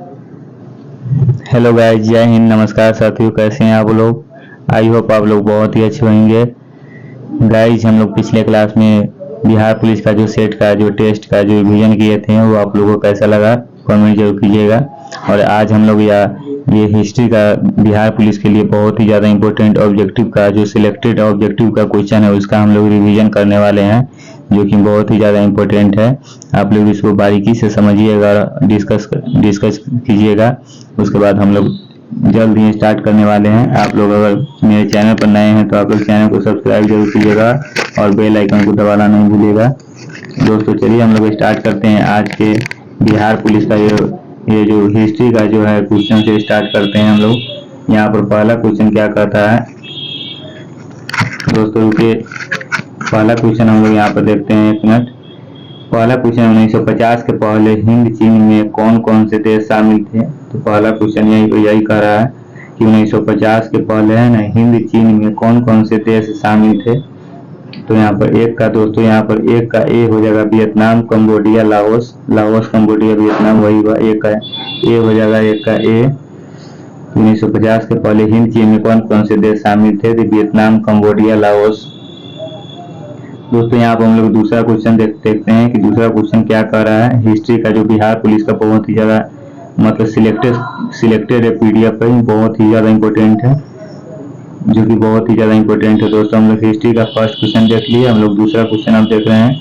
Hello guys, जय हिंद, नमस्कार साथियों। कैसे हैं आप लोग? आई होप आप लोग बहुत ही अच्छे होंगे। गाइस, हम लोग पिछले क्लास में बिहार पुलिस का जो सेट का जो टेस्ट का जो रिवीजन किए थे वो आप लोगों को कैसा लगा कमेंट जरूर कीजिएगा। और आज हम लोग ये हिस्ट्री का बिहार पुलिस के लिए बहुत ही ज़्यादा इंपॉर्टेंट ऑब्जेक्टिव का जो सिलेक्टेड ऑब्जेक्टिव का क्वेश्चन है उसका हम लोग रिवीजन करने वाले हैं, जो कि बहुत ही ज़्यादा इंपॉर्टेंट है। आप लोग इसको बारीकी से समझिएगा, डिस्कस कीजिएगा। उसके बाद हम लोग जल्द ही स्टार्ट करने वाले हैं। आप लोग अगर मेरे चैनल पर नए हैं तो आप लोग चैनल को सब्सक्राइब जरूर कीजिएगा और बेल आइकन को दबाना नहीं भूलिएगा। दोस्तों चलिए हम लोग स्टार्ट करते हैं आज के बिहार पुलिस का ये जो हिस्ट्री का जो है क्वेश्चन से स्टार्ट करते हैं हम लोग। यहाँ पर पहला क्वेश्चन क्या कहता है दोस्तों, रुकिए, पहला क्वेश्चन हम लोग यहाँ पर देखते हैं। 1 मिनट। पहला क्वेश्चन 1950 के पहले हिंद चीन में कौन कौन से देश शामिल थे? तो पहला क्वेश्चन यही कह रहा है कि 1950 के पहले है ना हिंद चीन में कौन कौन से देश शामिल थे। तो यहाँ पर एक का दोस्तों, यहाँ पर एक का ए हो जाएगा Vietnam, Cambodia, Laos, Cambodia, Vietnam, वही हुआ। एक का ए हो जाएगा, एक का ए। 1950 के पहले हिंद चीन में कौन कौन से देश शामिल थे? तो वियतनाम, कंबोडिया, लाओस। दोस्तों यहाँ पर हम लोग दूसरा क्वेश्चन देखते हैं कि दूसरा क्वेश्चन क्या कह रहा है। हिस्ट्री का जो बिहार पुलिस का बहुत ही ज़्यादा मतलब सिलेक्टेड है पीडीएफ है, बहुत ही ज़्यादा इंपॉर्टेंट है, जो कि बहुत ही ज़्यादा इंपॉर्टेंट है। दोस्तों हम लोग हिस्ट्री का फर्स्ट क्वेश्चन देख लिए, हम लोग दूसरा क्वेश्चन अब देख रहे हैं।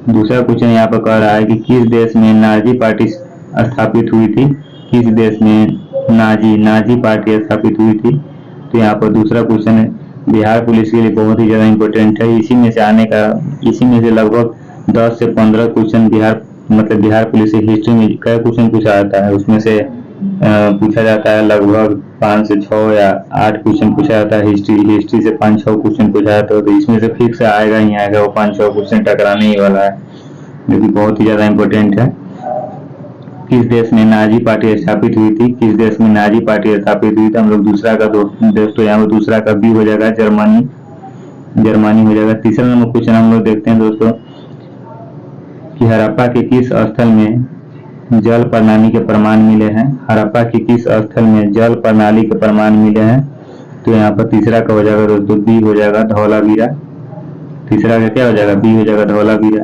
दूसरा क्वेश्चन यहाँ पर कह रहा है कि किस देश में नाजी पार्टी स्थापित हुई थी? किस देश में नाजी पार्टी स्थापित हुई थी? तो यहाँ पर दूसरा क्वेश्चन बिहार पुलिस के लिए बहुत ही ज़्यादा इंपॉर्टेंट है। इसी में से लगभग 10 से 15 क्वेश्चन बिहार पुलिस की हिस्ट्री में कई क्वेश्चन पूछा जाता है। उसमें से पूछा जाता है लगभग 5 से 6 या 8 क्वेश्चन पूछा जाता है। हिस्ट्री से 5-6 क्वेश्चन पूछा जाता है, तो इसमें से फिक्स आएगा ही आएगा, वो 5-6 क्वेश्चन टकराने ही वाला है, जो कि बहुत ही ज़्यादा इंपॉर्टेंट है। किस देश में नाजी पार्टी स्थापित हुई थी? किस देश में नाजी पार्टी स्थापित हुई थी? हम लोग दूसरा का दोस्तों यहाँ पर दूसरा का बी हो जाएगा, जर्मनी हो जाएगा। तीसरा नंबर क्वेश्चन हम लोग देखते हैं दोस्तों कि हड़प्पा के किस स्थल में जल प्रणाली के प्रमाण मिले हैं? हड़प्पा के किस स्थल में जल प्रणाली के प्रमाण मिले हैं? तो यहाँ पर तीसरा का हो जाएगा दोस्तों, बी हो जाएगा, धौलावीरा। तीसरा का क्या हो जाएगा? बी हो जाएगा, धौलावीरा।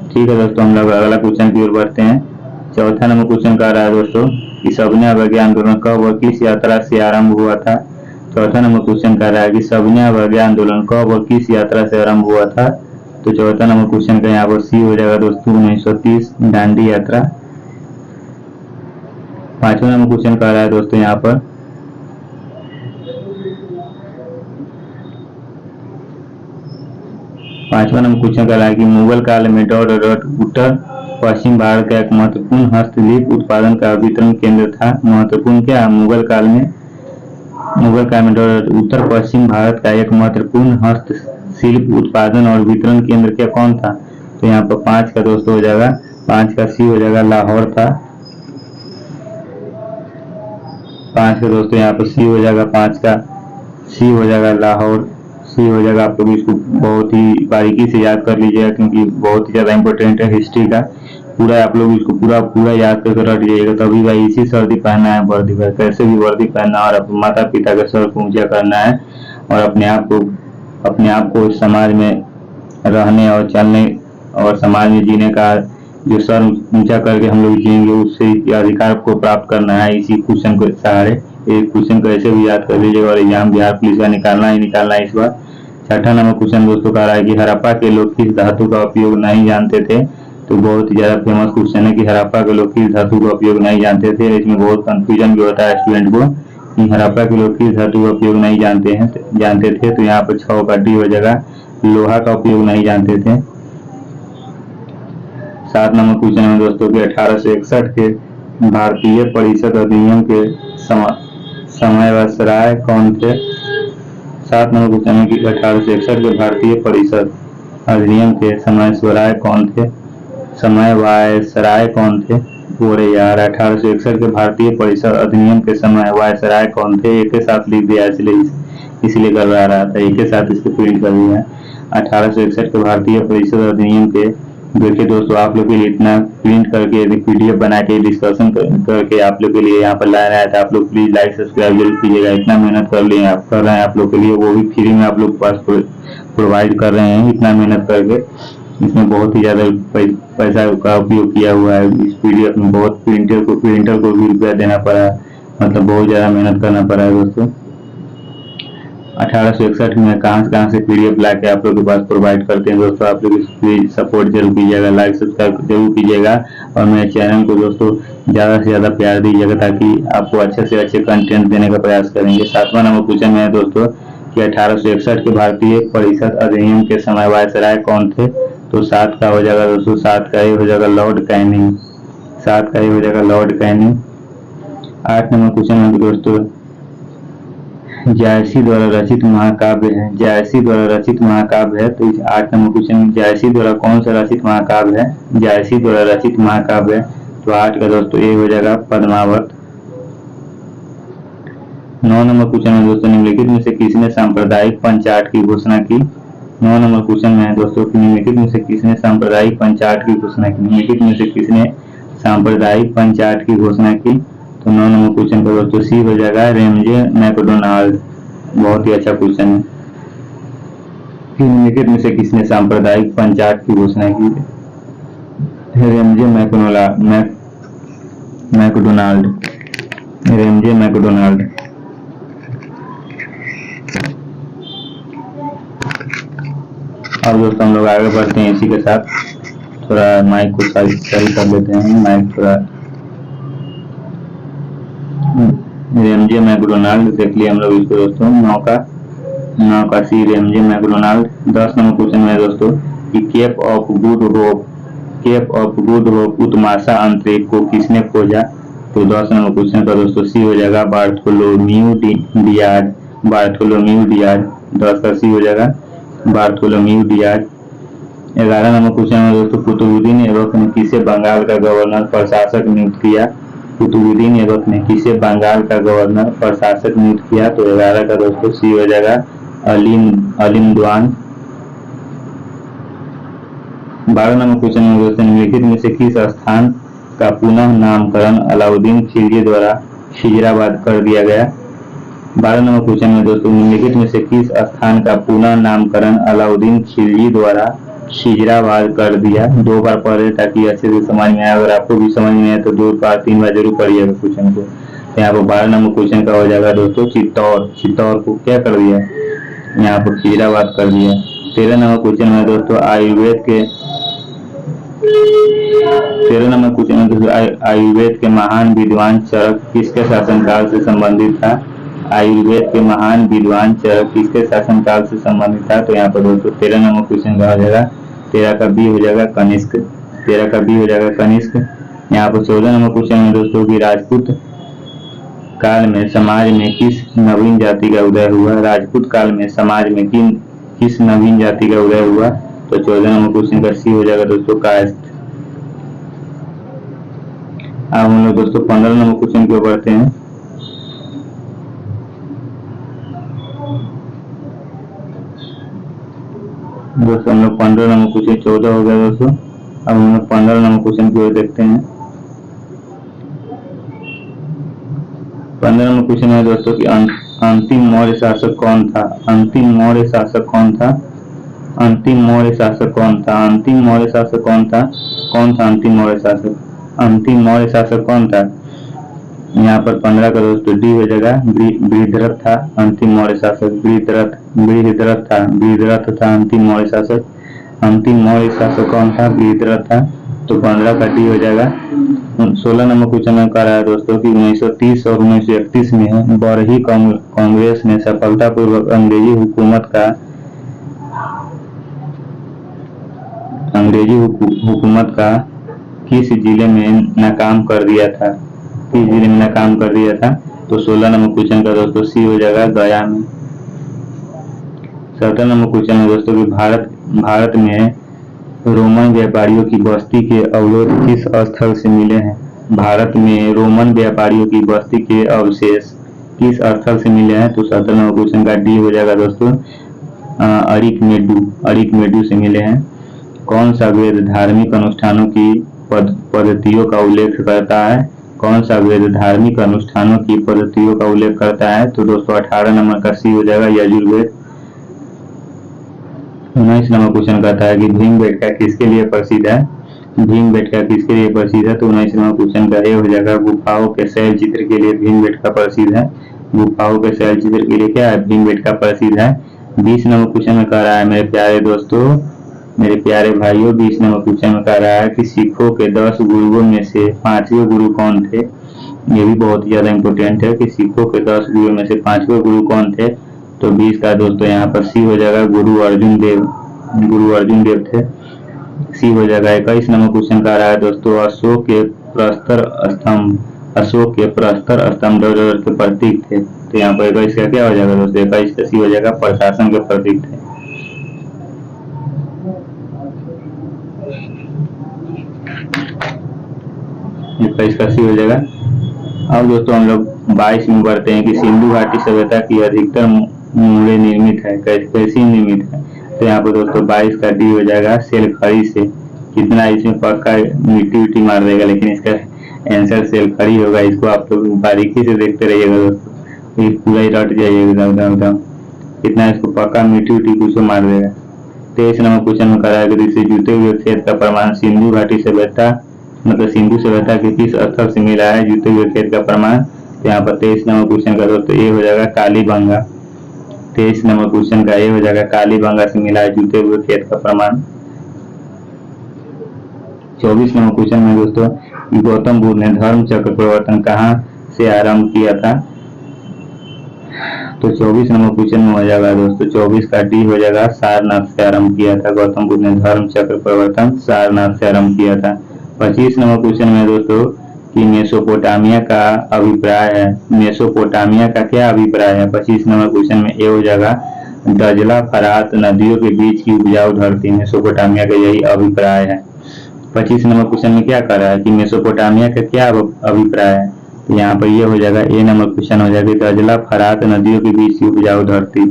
ठीक है दोस्तों, हम लोग अगला क्वेश्चन की ओर बढ़ते हैं। चौथा नंबर क्वेश्चन कह रहा है दोस्तों कि सविनय अवज्ञा आंदोलन कब और किस यात्रा से आरंभ हुआ था? चौथा नंबर क्वेश्चन कह रहा है कि सविनय अवज्ञा आंदोलन कब और किस यात्रा से आरंभ हुआ था? तो चौथा नंबर क्वेश्चन का यहाँ पर सी हो जाएगा दोस्तों, 1930 दांडी यात्रा। पांचवा नंबर क्वेश्चन कह रहा है दोस्तों यहाँ पर पांचवा नंबर क्वेश्चन कह रहा है कि मुगल काल में डोरहट उत्तर पश्चिम भारत का एक महत्वपूर्ण हस्तशिल्प उत्पादन का वितरण केंद्र था। महत्वपूर्ण क्या? मुगल काल में डोरहट उत्तर पश्चिम भारत का एक महत्वपूर्ण हस्तशिल्प उत्पादन और वितरण केंद्र क्या कौन था? तो यहाँ पर 5 का दोस्तों हो जाएगा, 5 का सी हो जाएगा, लाहौर था। 5 का दोस्तों यहाँ पर सी हो जाएगा, 5 का सी हो जाएगा, लाहौर। सी हो जाएगा। आप लोग इसको बहुत ही बारीकी से याद कर लीजिएगा, क्योंकि बहुत ही ज़्यादा इंपॉर्टेंट है हिस्ट्री का। पूरा आप लोग इसको पूरा याद करके रख लीजिएगा, तभी भाई इसी सर्दी पहनना है, वर्दी पर कैसे भी वर्दी पहनना और अपने माता पिता के सर को ऊंचा करना है और अपने आप को समाज में रहने और चलने और समाज में जीने का जो सर ऊंचा करके हम लोग जिएंगे, उससे अधिकार को प्राप्त करना है इसी क्वेश्चन के सहारे। एक क्वेश्चन को ऐसे भी याद कर लीजिएगा और एग्जाम बिहार पुलिस का निकालना ही निकालना है इस बार। छठा नंबर क्वेश्चन दोस्तों कह रहा है कि हड़प्पा के लोग किस धातु का उपयोग नहीं जानते थे? तो बहुत ही ज्यादा फेमस क्वेश्चन है कि हड़प्पा के लोग किस धातु का उपयोग नहीं जानते थे। इसमें बहुत कंफ्यूजन भी होता है स्टूडेंट को कि हड़प्पा के लोग किस धातु का उपयोग नहीं जानते थे। तो यहाँ पर 6 का डी हो जाएगा, लोहा का उपयोग नहीं जानते थे। 7 नंबर क्वेश्चन है दोस्तों कि 1861 के भारतीय परिषद अधिनियम के समन्वयक कौन थे? 7 नंबर क्वेश्चन है कि 1861 के भारतीय परिषद अधिनियम के समन्वयक कौन थे? समन्वयक कौन थे? बोले यार, 1861 के भारतीय परिषद अधिनियम के समन्वयक कौन थे? एक के साथ लिख दिया, इसलिए करवा रहा था, एक के साथ इसको प्रिंट कर दिया। 1861 के भारतीय परिषद अधिनियम के देखिए दोस्तों, आप लोग के लिए इतना प्रिंट करके PDF बना के डिस्कशन करके आप लोग के लिए यहाँ पर लाया था। आप लोग प्लीज लाइक सब्सक्राइब जरूर कीजिएगा। इतना मेहनत कर रहे हैं आप लोग के लिए, वो भी फ्री में आप लोग के पास प्रोवाइड कर रहे हैं। इतना मेहनत करके इसमें बहुत ही ज़्यादा पैसा का उपयोग किया हुआ है। इस PDF में बहुत प्रिंटर को भी रुपया देना पड़ा है, मतलब बहुत ज़्यादा मेहनत करना पड़ा है दोस्तों। 1861 में कहाँ से PDF ला के आप लोग के पास प्रोवाइड करते हैं दोस्तों। आप लोग प्लीज सपोर्ट जरूर कीजिएगा, लाइक सब्सक्राइब जरूर कीजिएगा और मेरे चैनल को दोस्तों ज़्यादा से ज़्यादा प्यार दीजिएगा, ताकि आपको अच्छे से अच्छे कंटेंट देने का प्रयास करेंगे। 7वां नंबर क्वेश्चन में है दोस्तों कि 1861 के भारतीय परिषद अधिनियम के समय वायसराय कौन थे? तो 7 का हो जाएगा दोस्तों, 7 का ये हो जाएगा लॉर्ड कैनिंग। 7 का ये हो जाएगा लॉर्ड कैनिंग। 8 नंबर क्वेश्चन है दोस्तों, जायसी द्वारा रचित महाकाव्य है। जायसी द्वारा रचित महाकाव्य है। तो 8 नंबर क्वेश्चन, जायसी द्वारा कौन सा रचित महाकाव्य है? जायसी द्वारा रचित महाकाव्य है। तो 8 का दोस्तों ये हो जाएगा पद्मावत। 9 नंबर क्वेश्चन है दोस्तों, निम्नलिखित में से किसने सांप्रदायिक पंचाट की घोषणा की? 9 नंबर क्वेश्चन में है दोस्तों कि निम्नलिखित में से किसने सांप्रदायिक पंचाट की घोषणा की? निम्नलिखित में से किसने सांप्रदायिक पंचाट की घोषणा की? तो 9 नंबर क्वेश्चन का दोस्तों सी हो जाएगा रेमजे मैकडोनाल्ड। बहुत ही अच्छा क्वेश्चन है कि निम्नलिखित में से किसने सांप्रदायिक पंचाट की घोषणा की? Ramsay MacDonald. Ramsay MacDonald. अब दोस्तों हम लोग आगे बढ़ते हैं इसी के साथ। थोड़ा माइक को सही कर लेते हैं, माइक थोड़ा। रेमजे मैकडोनाल्ड देख लिया हम लोग इसको दोस्तों। 9 का सी रेमजे मैकडोनाल्ड। 10 नंबर क्वेश्चन में दोस्तों कि केप ऑफ गुड होप उत्माशा अंतरिक्ष को किसने खोजा? तो 10 नंबर क्वेश्चन का दोस्तों सी हो जाएगा बार्थोलोम्यू डियाज। 10 का सी हो जाएगा बार्थोलोम्यू डियाज। 11 नंबर क्वेश्चन में दोस्तों कुतुबुद्दीन ऐबक ने किसे बंगाल का गवर्नर प्रशासक नियुक्त किया? कुतुबुद्दीन ऐबक ने किसे बंगाल का गवर्नर प्रशासक नियुक्त किया? तो 11 का दोस्तों सी हो जाएगा अलीमद्वान। 12 नंबर क्वेश्चन में दोस्तों निम्नलिखित में से किस स्थान का पुनः नामकरण अलाउद्दीन खिलजी द्वारा खिजराबाद कर दिया गया? 12 नंबर क्वेश्चन में दोस्तों निम्नलिखित में से किस स्थान का पुनः नामकरण अलाउद्दीन खिलजी द्वारा खिजराबाद कर दिया? 2 बार पढ़े ताकि अच्छे से समझ में आए। अगर आपको भी समझ में आए तो 2 बार 3 बार जरूर पढ़िएगा क्वेश्चन को। यहाँ पर 12 नंबर क्वेश्चन का हो जाएगा दोस्तों चित्तौड़। चित्तौड़ को क्या कर दिया? यहाँ पर खिजराबाद कर दिया। 13 नंबर क्वेश्चन में दोस्तों आयुर्वेद के महान विद्वान चरक किसके शासनकाल से संबंधित था? आयुर्वेद के महान विद्वान चरक किसके शासनकाल से संबंधित था? तो यहाँ पर दोस्तों 13 नंबर क्वेश्चन का हो जाएगा 13 का बी हो जाएगा कनिष्क। 13 का बी हो जाएगा कनिष्क। यहाँ पर 14 नंबर क्वेश्चन में दोस्तों की राजपूत काल में समाज में किस नवीन जाति का उदय हुआ? राजपूत काल में समाज में किस नवीन जाति का उदय हुआ? तो 14 नंबर क्वेश्चन का सी हो जाएगा दोस्तों कायस्थ। अब हम लोग दोस्तों 15 नंबर क्वेश्चन की ओर बढ़ते हैं। दोस्तों हम लोग 15 नंबर क्वेश्चन 14 हो गया दोस्तों। अब हम लोग 15 नंबर क्वेश्चन की ओर देखते हैं। 15 नंबर क्वेश्चन है दोस्तों कि अंतिम मौर्य शासक कौन था? अंतिम मौर्य शासक कौन था? अंतिम मौर्य शासक कौन था? अंतिम मौर्य शासक कौन था? कौन था अंतिम मौर्य शासक? अंतिम मौर्य शासक कौन था? यहाँ पर 15 का दोस्तों डी हो जाएगा बृहद्रथ था अंतिम मौर्य शासक। बृहद्रथ था अंतिम मौर्य शासक। अंतिम मौर्य शासक कौन था? बृहद्रथ था। तो 15 का डी हो जाएगा। 16 नंबर क्वेश्चन में कह रहा है दोस्तों कि 1930 और 1931 में बरही कांग्रेस ने सफलतापूर्वक अंग्रेजी हुकूमत का किस जिले में नाकाम कर दिया था? किस जिले में नाकाम कर दिया था? तो 16 नंबर क्वेश्चन का दोस्तों सी हो जाएगा गया में। 17 नंबर क्वेश्चन है दोस्तों कि भारत में रोमन व्यापारियों की बस्ती के अवरोध किस स्थल से मिले हैं? भारत में रोमन व्यापारियों की बस्ती के अवशेष किस स्थल से मिले हैं? तो 17 नंबर क्वेश्चन का डी हो जाएगा दोस्तों अरिकमेडू से मिले हैं। कौन सा वेद धार्मिक अनुष्ठानों की पद्धतियों का उल्लेख करता है? कौन सा वेद धार्मिक अनुष्ठानों की पद्धतियों का उल्लेख करता है? तो दोस्तों 18 नंबर का सी हो जाएगा यजुर्वेद। 19 नंबर क्वेश्चन कहता है कि भीमबेटका किसके लिए प्रसिद्ध है? भीमबेटका किसके लिए प्रसिद्ध है? तो 19 नंबर क्वेश्चन का ए हो जाएगा गुफाओं के शैल चित्र के लिए भीमबेटका प्रसिद्ध है। गुफाओं के शैल चित्र के लिए क्या है? भीमबेटका प्रसिद्ध है। 20 नंबर क्वेश्चन में कह रहा है मेरे प्यारे दोस्तों, मेरे प्यारे भाइयों, 20 नंबर क्वेश्चन में कह रहा है कि सिखों के 10 गुरुओं में से 5वें गुरु कौन थे? ये भी बहुत ही ज्यादा इंपॉर्टेंट है कि सिखों के 10 गुरुओं में से 5वें गुरु कौन थे? तो 20 का दोस्तों यहाँ पर सी हो जाएगा गुरु अर्जुन देव। गुरु अर्जुन देव थे, सी हो जाएगा। 21 नंबर क्वेश्चन कह रहा है दोस्तों अशोक के प्रस्तर स्तंभ दौर के प्रतीक थे। तो यहाँ पर 21 का क्या हो जाएगा दोस्तों? 21 का सी हो जाएगा प्रशासन के प्रतीक थे। इसका सी हो जाएगा। अब दोस्तों हम लोग 22 में बढ़ते हैं कि सिंधु घाटी सभ्यता की अधिकतर मूर्तें निर्मित है, कैसी निर्मित है? तो यहाँ पर दोस्तों 22 का डी हो जाएगा सेल खड़ी से। कितना इसमें पक्का मिट्टी विट्टी मार देगा, लेकिन इसका आंसर सेल खड़ी होगा। इसको आप लोग बारीकी से देखते रहिएगा दोस्तों, ये पूरा ही रट जाइएगा एकदम। कितना इसको पक्का मिट्टी विट्टी कुछ मार देगा। 23 नंबर क्वेश्चन में करा है कि जुटे हुए खेत का प्रमाण सिंधु घाटी सभ्यता मतलब सिंधु सभ्यता के किस स्थल से मिला है? जुटे हुए खेत का प्रमाण। तो यहाँ पर 23 नंबर क्वेश्चन का दोस्तों ए हो जाएगा कालीबंगा। 23 नंबर क्वेश्चन का ए हो जाएगा कालीबंगा से मिला है जुटे हुए खेत का प्रमाण। 24 नंबर क्वेश्चन में दोस्तों गौतम बुद्ध ने धर्म चक्र प्रवर्तन कहाँ से आरंभ किया था? तो 24 नंबर क्वेश्चन में हो जाएगा दोस्तों 24 का डी हो जाएगा सारनाथ से आरंभ किया था। गौतम बुद्ध ने धर्म चक्र प्रवर्तन सारनाथ से आरंभ किया था। 25 नंबर क्वेश्चन में दोस्तों कि मेसोपोटामिया का अभिप्राय है। मेसोपोटामिया का क्या अभिप्राय है? 25 नंबर क्वेश्चन में ए हो जाएगा दजला फरात नदियों के बीच की उपजाऊ धरती। मेसोपोटामिया का यही अभिप्राय है। 25 नंबर क्वेश्चन में क्या कर रहा है कि मेसोपोटामिया का क्या अभिप्राय है? तो यहाँ पर ये हो जाएगा ए नंबर क्वेश्चन हो जाएगा दजला फरात नदियों के बीच की उपजाऊ धरती।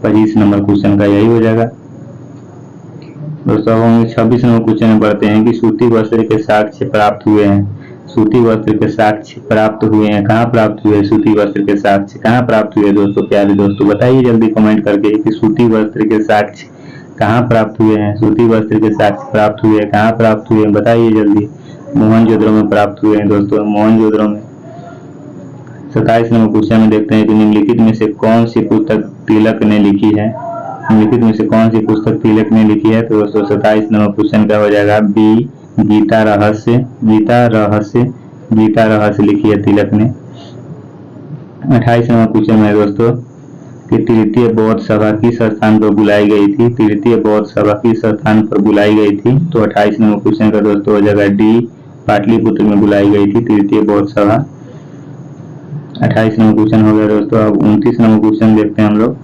25 नंबर क्वेश्चन का यही हो जाएगा दोस्तों। हम 26 नंबर क्वेश्चन में पढ़ते हैं कि सूती वस्त्र के साक्ष्य प्राप्त हुए हैं। सूती वस्त्र के साक्ष्य प्राप्त हुए हैं, कहाँ प्राप्त हुए? सूती वस्त्र के साक्ष्य कहाँ प्राप्त हुए दोस्तों? प्यारे दोस्तों बताइए जल्दी कमेंट करके कि सूती वस्त्र के साक्ष्य कहाँ प्राप्त हुए हैं? सूती वस्त्र के साक्ष्य प्राप्त हुए हैं, कहाँ प्राप्त हुए हैं बताइए जल्दी। मोहनजोदड़ो में प्राप्त हुए हैं दोस्तों, मोहनजोदड़ो में। 27 नंबर क्वेश्चन में देखते हैं कि निम्नलिखित में से कौन सी पुस्तक तिलक ने लिखी है? निम्नलिखित में से कौन सी पुस्तक तिलक ने लिखी है? तो दोस्तों 27 नंबर क्वेश्चन का हो जाएगा बी गीता रहस्य। गीता रहस्य लिखी है तिलक ने। 28 नंबर क्वेश्चन में दोस्तों कि तृतीय बौद्ध सभा किस स्थान पर बुलाई गई थी? तृतीय बौद्ध सभा किस स्थान पर बुलाई गई थी? तो 28 नंबर क्वेश्चन का दोस्तों हो जाएगा डी पाटलिपुत्र में बुलाई गई थी तृतीय बौद्ध सभा। 28 नंबर क्वेश्चन हो गया दोस्तों। अब 29 नंबर क्वेश्चन देखते हैं हम लोग।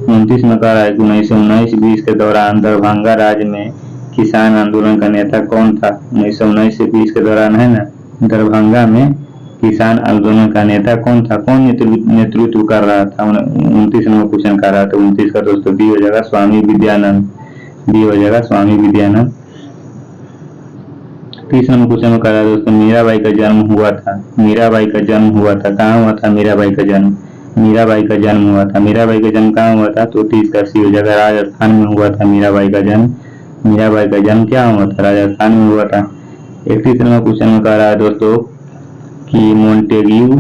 29 में कह रहा है कि 1919-20 के दौरान दरभंगा राज्य में किसान आंदोलन का नेता कौन था? 1919 से 20 के दौरान है ना, दरभंगा में किसान आंदोलन का नेता कौन था? कौन नेतृत्व कर रहा था? 29 नंबर क्वेश्चन कर रहा था। 29 का दोस्तों बी हो जाएगा स्वामी विद्यानंद। बी हो जाएगा स्वामी विद्यानंद। 30 नंबर क्वेश्चन में कह रहा है दोस्तों मीराबाई का जन्म हुआ था। मीराबाई का जन्म हुआ था, कहाँ हुआ था मीराबाई का जन्म? मीराबाई का जन्म हुआ था। मीराबाई का जन्म कहाँ हुआ था? तो 30 का सी हो जाएगा राजस्थान में हुआ था मीराबाई का जन्म। मीराबाई का जन्म क्या हुआ था? राजस्थान में हुआ था। 31 नंबर क्वेश्चन में कह रहा है दोस्तों कि मोंटेग्यू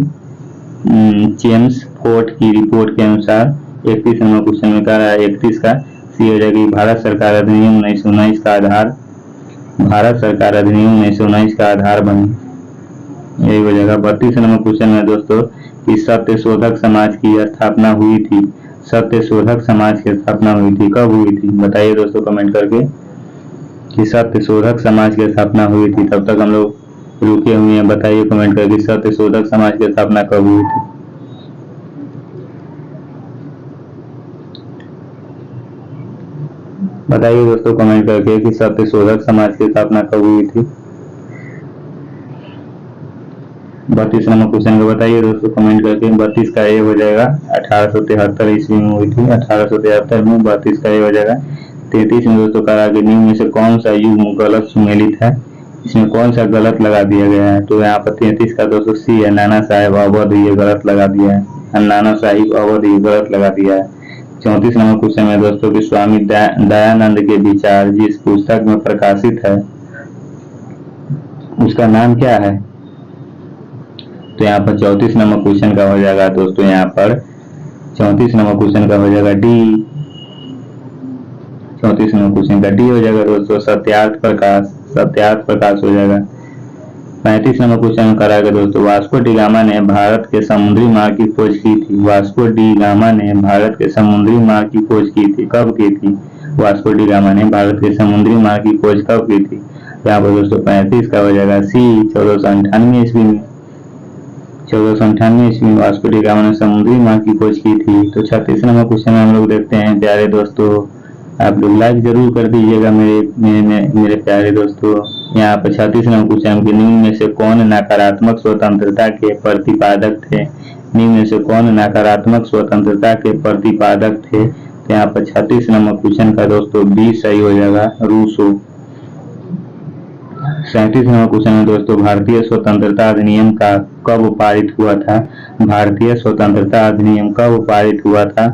जेम्स फोर्ट की रिपोर्ट के अनुसार 31 नंबर क्वेश्चन में कह रहा है 31 का सी हो जाएगी भारत सरकार अधिनियम 1919 का आधार। भारत सरकार अधिनियम 1919 का आधार बनी, यही हो जाएगा। 32 नंबर क्वेश्चन है दोस्तों कि सत्य शोधक समाज की स्थापना हुई थी। सत्य शोधक समाज की स्थापना हुई थी, कब हुई थी बताइए दोस्तों कमेंट करके कि सत्य शोधक समाज की स्थापना हुई थी। तब तक हम लोग रुके हुए हैं, बताइए कमेंट करके सत्य शोधक समाज की स्थापना कब हुई थी? बताइए दोस्तों कमेंट करके कि सत्य शोधक समाज की स्थापना कब हुई थी? 32 नंबर क्वेश्चन को बताइए दोस्तों कमेंट करके। 32 का ए हो जाएगा 1873 ईस्वी में हुई थी। 1873 में 32 का ए हो जाएगा। 33 में दोस्तों कहा कि निम्न में से कौन सा युग्म गलत सुमेलित है, इसमें कौन सा गलत लगा दिया गया है। तो यहाँ पर 33 का दोस्तों सी है, नाना साहेब अवध, ये गलत लगा दिया है, नाना साहिब अवध ये गलत लगा दिया है। 34 नंबर क्वेश्चन में दोस्तों कि स्वामी दयानंद के विचार जिस पुस्तक में प्रकाशित है उसका नाम क्या है। तो यहाँ पर 34 नंबर क्वेश्चन का हो जाएगा दोस्तों, यहाँ पर 34 नंबर क्वेश्चन का हो जाएगा डी। 34 नंबर क्वेश्चन का डी हो जाएगा दोस्तों, सत्यार्थ प्रकाश, सत्यार्थ प्रकाश हो जाएगा। 35 नंबर क्वेश्चन कराएगा दोस्तों, वास्को डी गामा ने भारत के समुद्री मार्ग की खोज की थी। वास्को डी गामा ने भारत के समुद्री मार्ग की खोज की थी, कब की थी। वास्को डी गामा ने भारत के समुद्री मार्ग की खोज कब की थी। यहाँ पर दोस्तों 35 का हो जाएगा सी, 1498 ईस्वी में। 1498 ईस्वी में वास्को डी गामा ने समुद्री मार्ग की खोज की थी। तो 36 नंबर क्वेश्चन में हम लोग देखते हैं प्यारे दोस्तों, आप लोग लाइक जरूर कर दीजिएगा मेरे प्यारे दोस्तों। यहाँ पर 36 नंबर क्वेश्चन के निम्न में से कौन नकारात्मक स्वतंत्रता के प्रतिपादक थे। निम्न में से कौन नकारात्मक स्वतंत्रता के प्रतिपादक थे। तो यहाँ पर 36 नंबर क्वेश्चन का दोस्तों बी सही हो जाएगा, रूसो। 37 नंबर क्वेश्चन में दोस्तों भारतीय स्वतंत्रता अधिनियम का कब पारित हुआ था। भारतीय स्वतंत्रता अधिनियम कब पारित हुआ था।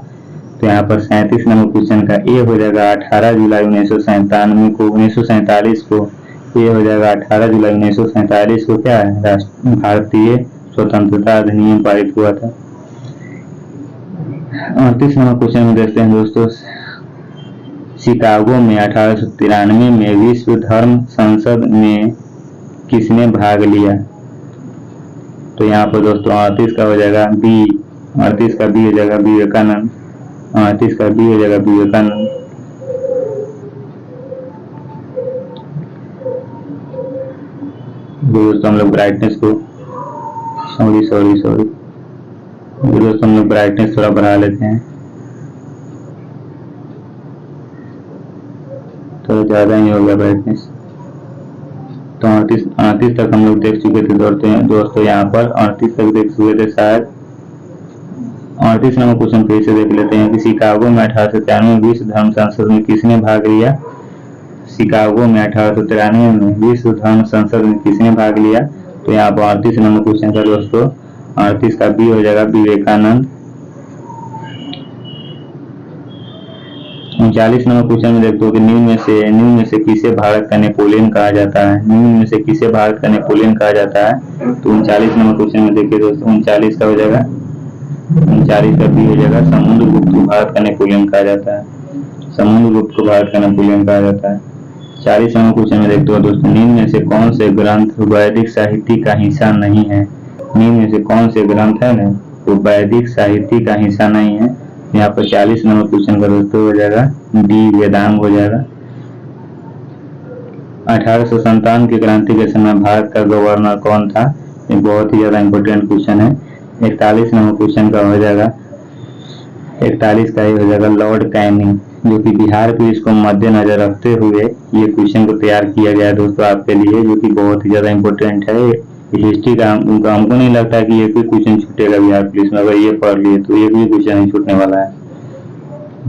तो यहाँ पर 37 नंबर क्वेश्चन का ए हो जाएगा 18 जुलाई 1997 को, 1947 को। ये हो जाएगा 18 जुलाई 1947 को क्या है, भारतीय स्वतंत्रता अधिनियम पारित हुआ था। 38 नंबर क्वेश्चन में देखते हैं दोस्तों, शिकागो में 1893 में विश्व धर्म संसद में किसने भाग लिया। तो यहाँ पर दोस्तों 38 का हो जाएगा बी, 38 का बी हो जाएगा विवेकानंद। 38 का बी हो जाएगा विवेकानंद। दोस्तों हम लोग ब्राइटनेस को सॉरी दोस्तों हम लोग ब्राइटनेस थोड़ा बढ़ा लेते हैं, तो ज्यादा ही हो गया ब्राइटनेस। तो 38 तक हम लोग देख चुके थे दोस्तों, यहाँ पर 38 तक देख चुके थे शायद। 38 नंबर क्वेश्चन फिर से देख लेते हैं कि शिकागो में 1893 विश्व धर्म संसद में किसने भाग लिया। शिकागो में 1893 में विश्व धर्म संसद में किसने भाग लिया। तो यहाँ पर 38 नंबर क्वेश्चन का दोस्तों 38 का बी हो जाएगा विवेकानंद। 39 नंबर क्वेश्चन में देखते हो कि निम्न में से किसे भारत का नेपोलियन कहा जाता है। निम्न में से किसे भारत का नेपोलियन कहा जाता है। तो 39 नंबर क्वेश्चन में देखिए दोस्तों 39 का हो जाएगा, 39 का बी हो जाएगा समुद्रगुप्त को भारत का नेपोलियन कहा जाता है। समुद्रगुप्त को भारत का नेपोलियन कहा जाता है। 40 नंबर क्वेश्चन में देखते हो दोस्तों, निम्न में से कौन से ग्रंथ वैदिक साहित्य का हिस्सा नहीं है। निम्न में से कौन से ग्रंथ है ना वो वैदिक साहित्य का हिस्सा नहीं है। यहाँ पर 40 नंबर क्वेश्चन का दोस्तों हो जाएगा डी, वेदांग हो जाएगा। 1857 की क्रांति के समय भारत का गवर्नर कौन था। ये बहुत ही ज्यादा इंपॉर्टेंट क्वेश्चन है। 41 नंबर क्वेश्चन का हो जाएगा, 41 का ही हो जाएगा लॉर्ड कैनिंग, जो कि बिहार पुलिस को मद्देनजर रखते हुए ये क्वेश्चन को तैयार किया गया है दोस्तों आपके लिए, जो कि बहुत ही ज्यादा इंपॉर्टेंट है। हिस्ट्री का हमको नहीं लगता कि ये कोई क्वेश्चन छूटेगा बिहार पुलिस में, अगर ये पढ़ लिए तो ये कोई क्वेश्चन नहीं छूटने वाला है,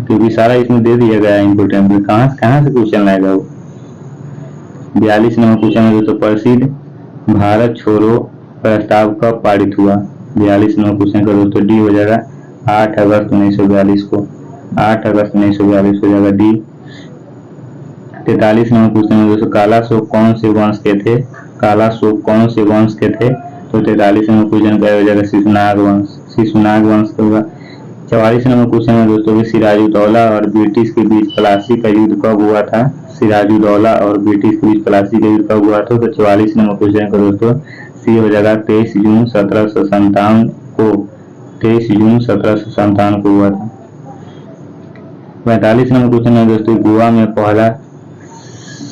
क्योंकि सारा इसमें दे दिया गया है इंपॉर्टेंट। कहाँ से क्वेश्चन लाएगा वो। 42 नंबर क्वेश्चन है दोस्तों, प्रसिद्ध भारत छोड़ो प्रस्ताव कब पारित हुआ। 42 नंबर क्वेश्चन का दोस्तों डी हो जाएगा 8 अगस्त 1942 को, 8 अगस्त 1942 हो जाएगा डी। 43 नंबर क्वेश्चन है दोस्तों, काला शोक कौन से वंश के थे। काला शोक कौन से वंश के थे। तो 43 नंबर क्वेश्चन का हो जाएगा शिशुनाग वंश, शिशुनाग वंश का होगा। 44 नंबर क्वेश्चन है दोस्तों, सिराजुद्दौला और ब्रिटिश के बीच प्लासी का युद्ध कब हुआ था। सिराजुद्दौला और ब्रिटिश के बीच प्लासी का युद्ध कब हुआ था। तो 44 नंबर क्वेश्चन का दोस्तों सी हो जाएगा 23 जून 1757 को, 23 जून 1757 को हुआ था। 45 नंबर क्वेश्चन है दोस्तों, गोवा में पहला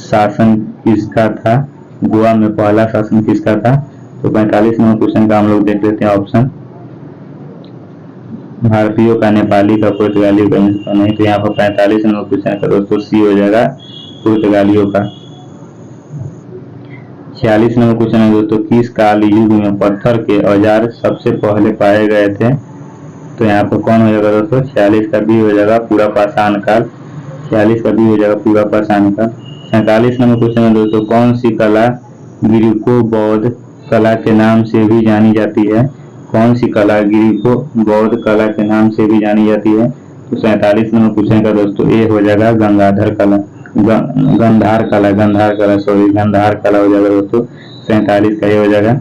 शासन किसका था। गोवा में पहला शासन किसका था। तो 45 नंबर क्वेश्चन का हम लोग देख लेते हैं ऑप्शन, भारतीयों का, नेपाली का, पुर्तगालियों का नहीं। तो यहाँ पर 45 नंबर क्वेश्चन का दोस्तों सी हो जाएगा पुर्तगालियों का। 46 नंबर क्वेश्चन है दोस्तों, किस काल युग में पत्थर के औजार सबसे पहले पाए गए थे। तो यहाँ पर कौन हो जाएगा दोस्तों 46 का बी हो जाएगा पूरा पाषाण काल। 46 का बी हो जाएगा पूरा पाषाण का। 47 नंबर क्वेश्चन है दोस्तों, कौन सी कला ग्रीको बौद्ध कला के नाम से भी जानी जाती है? कौन सी कला ग्रीको बौद्ध कला के नाम से भी जानी जाती है? तो 47 नंबर क्वेश्चन का दोस्तों ए हो जाएगा गंगाधर कला, गंधार कला सॉरी गंधार कला हो जाएगा दोस्तों। 47 का ये हो जाएगा।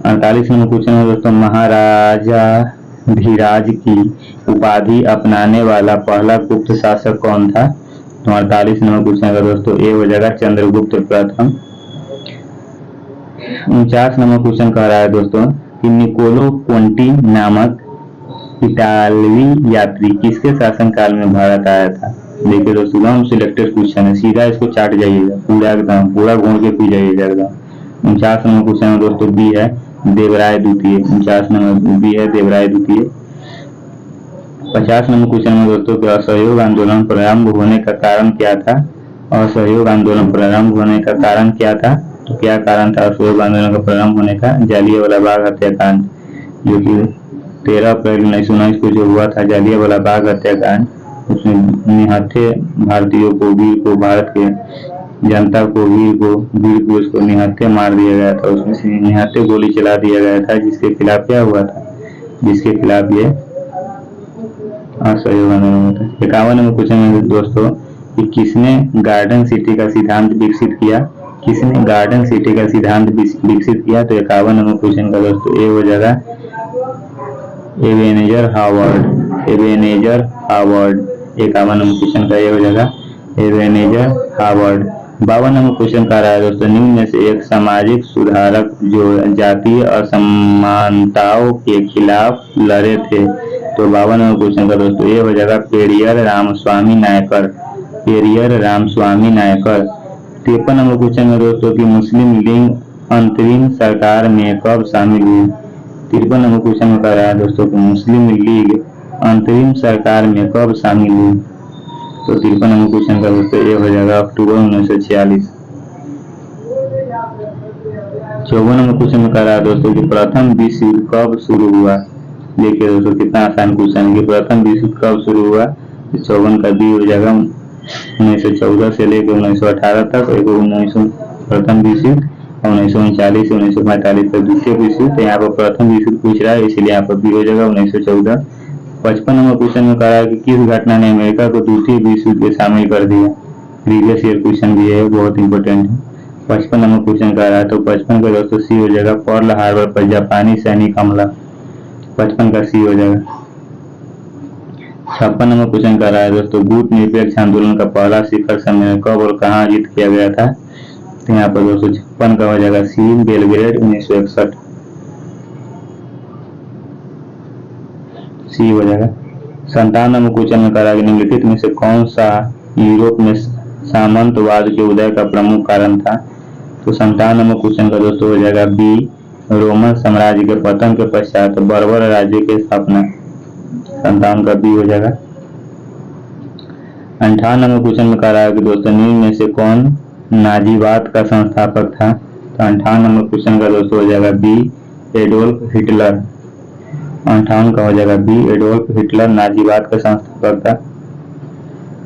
48 नंबर क्वेश्चन है दोस्तों, महाराजा धीराज की उपाधि अपनाने वाला पहला गुप्त शासक कौन था? तो 48 नंबर क्वेश्चन का दोस्तों ए हो जाएगा चंद्रगुप्त प्रथम। 49 नंबर क्वेश्चन कह रहा है दोस्तों कि निकोलो कोंटी नामक इटालवी यात्री किसके शासनकाल में भारत आया था? देखिए दोस्तों एकदम सिलेक्टेड क्वेश्चन है, सीधा इसको चाट जाइएगा, पूरा एकदम पूरा घूम के पी जाइएगा एकदम। 49 नंबर क्वेश्चन है दोस्तों बी है देवराय द्वितीय। 49 नंबर बी है देवराय द्वितीय। 50 नंबर क्वेश्चन में दोस्तों कि असहयोग आंदोलन प्रारंभ होने का कारण क्या था? असहयोग आंदोलन प्रारंभ होने का कारण क्या था? तो क्या कारण था असहयोग आंदोलन का प्रारंभ होने का? जालियांवाला बाग हत्याकांड, जो कि 13 अप्रैल 1919 को जो हुआ था जालियांवाला बाग हत्याकांड, उसमें निहत्थे भारतीयों को, वीर को, भारत के जनता को, वीर को उसको निहत्थे मार दिया गया था, उसमें से निहत्थे गोली चला दिया गया था, जिसके खिलाफ क्या हुआ था? जिसके खिलाफ ये असहयोग आंदोलन होता है। 51 नंबर क्वेश्चन में दोस्तों कि किसने गार्डन सिटी का सिद्धांत विकसित किया? किसने गार्डन सिटी का सिद्धांत विकसित किया? तो 51 नंबर क्वेश्चन का दोस्तों ए हो जाएगा Ebenezer Howard. Ebenezer Howard 51 number question का ये हो जाएगा एबेनेजर हावर्ड। 52 नंबर क्वेश्चन का रहा है दोस्तों, निम्न में से एक सामाजिक सुधारक जो जातीय असमानताओं के खिलाफ लड़े थे? तो 52 नंबर क्वेश्चन का दोस्तों ये हो जाएगा पेरियर रामस्वामी नायकर। पेरियर रामस्वामी नायकर। 53 नंबर क्वेश्चन में दोस्तों कि मुस्लिम लीग अंतरिम सरकार में कब शामिल हुई? 53 नंबर क्वेश्चन में कह रहा है दोस्तों कि मुस्लिम लीग अंतरिम सरकार में कब शामिल हुई? तो 53 नंबर क्वेश्चन का दोस्तों ये हो जाएगा अक्टूबर 1946। 54 नंबर क्वेश्चन में कह रहा है दोस्तों कि प्रथम विश्व युद्ध कब शुरू हुआ? देखिए दोस्तों कितना आसान क्वेश्चन है कि प्रथम विश्व युद्ध कब शुरू हुआ? 54 का बी हो जाएगा 1914 से लेकर 1918 तक एक प्रथम विश्व युद्ध, 1939 से 1945 तक द्वितीय विश्व युद्ध। यहाँ पर प्रथम विश्व युद्ध पूछ रहा है इसलिए यहाँ पर बी हो जाएगा 1914। 55 नंबर क्वेश्चन में कह रहा है कि किस घटना ने अमेरिका को द्वितीय विश्व युद्ध में शामिल कर दिया? प्रीवियस ईयर क्वेश्चन भी है, बहुत इंपॉर्टेंट है। 55 नंबर क्वेश्चन कह रहा है तो 55 का दोस्तों सी हो जाएगा पर्ल हार्बर पर जापानी सैनिक हमला। 55 का सी हो जाएगा। 56 नंबर क्वेश्चन कह रहा है दोस्तों गुट निरपेक्ष आंदोलन का पहला शिखर सम्मेलन कब और कहाँ आयोजित किया गया था? तो यहाँ पर दोस्तों 56 का हो जाएगा सी बेलग्रेड 1961। सी हो जाएगा। 57 नंबर क्वेश्चन में कह रहा है निम्नलिखित में से कौन सा यूरोप में सामंतवाद के उदय का प्रमुख कारण था? तो 57 नंबर क्वेश्चन का दोस्तों हो जाएगा बी रोमन साम्राज्य के पतन के पश्चात बर्बर राज्य की स्थापना। 57 का बी हो जाएगा। 58 नंबर क्वेश्चन में कह रहा है कि दोस्तों निम्न में से कौन नाजीवाद का संस्थापक था? तो 58 नंबर क्वेश्चन का दोस्तों हो जाएगा बी एडोल्फ हिटलर। 58 का हो जाएगा बी एडोल्फ हिटलर नाजीवाद का संस्थापक था,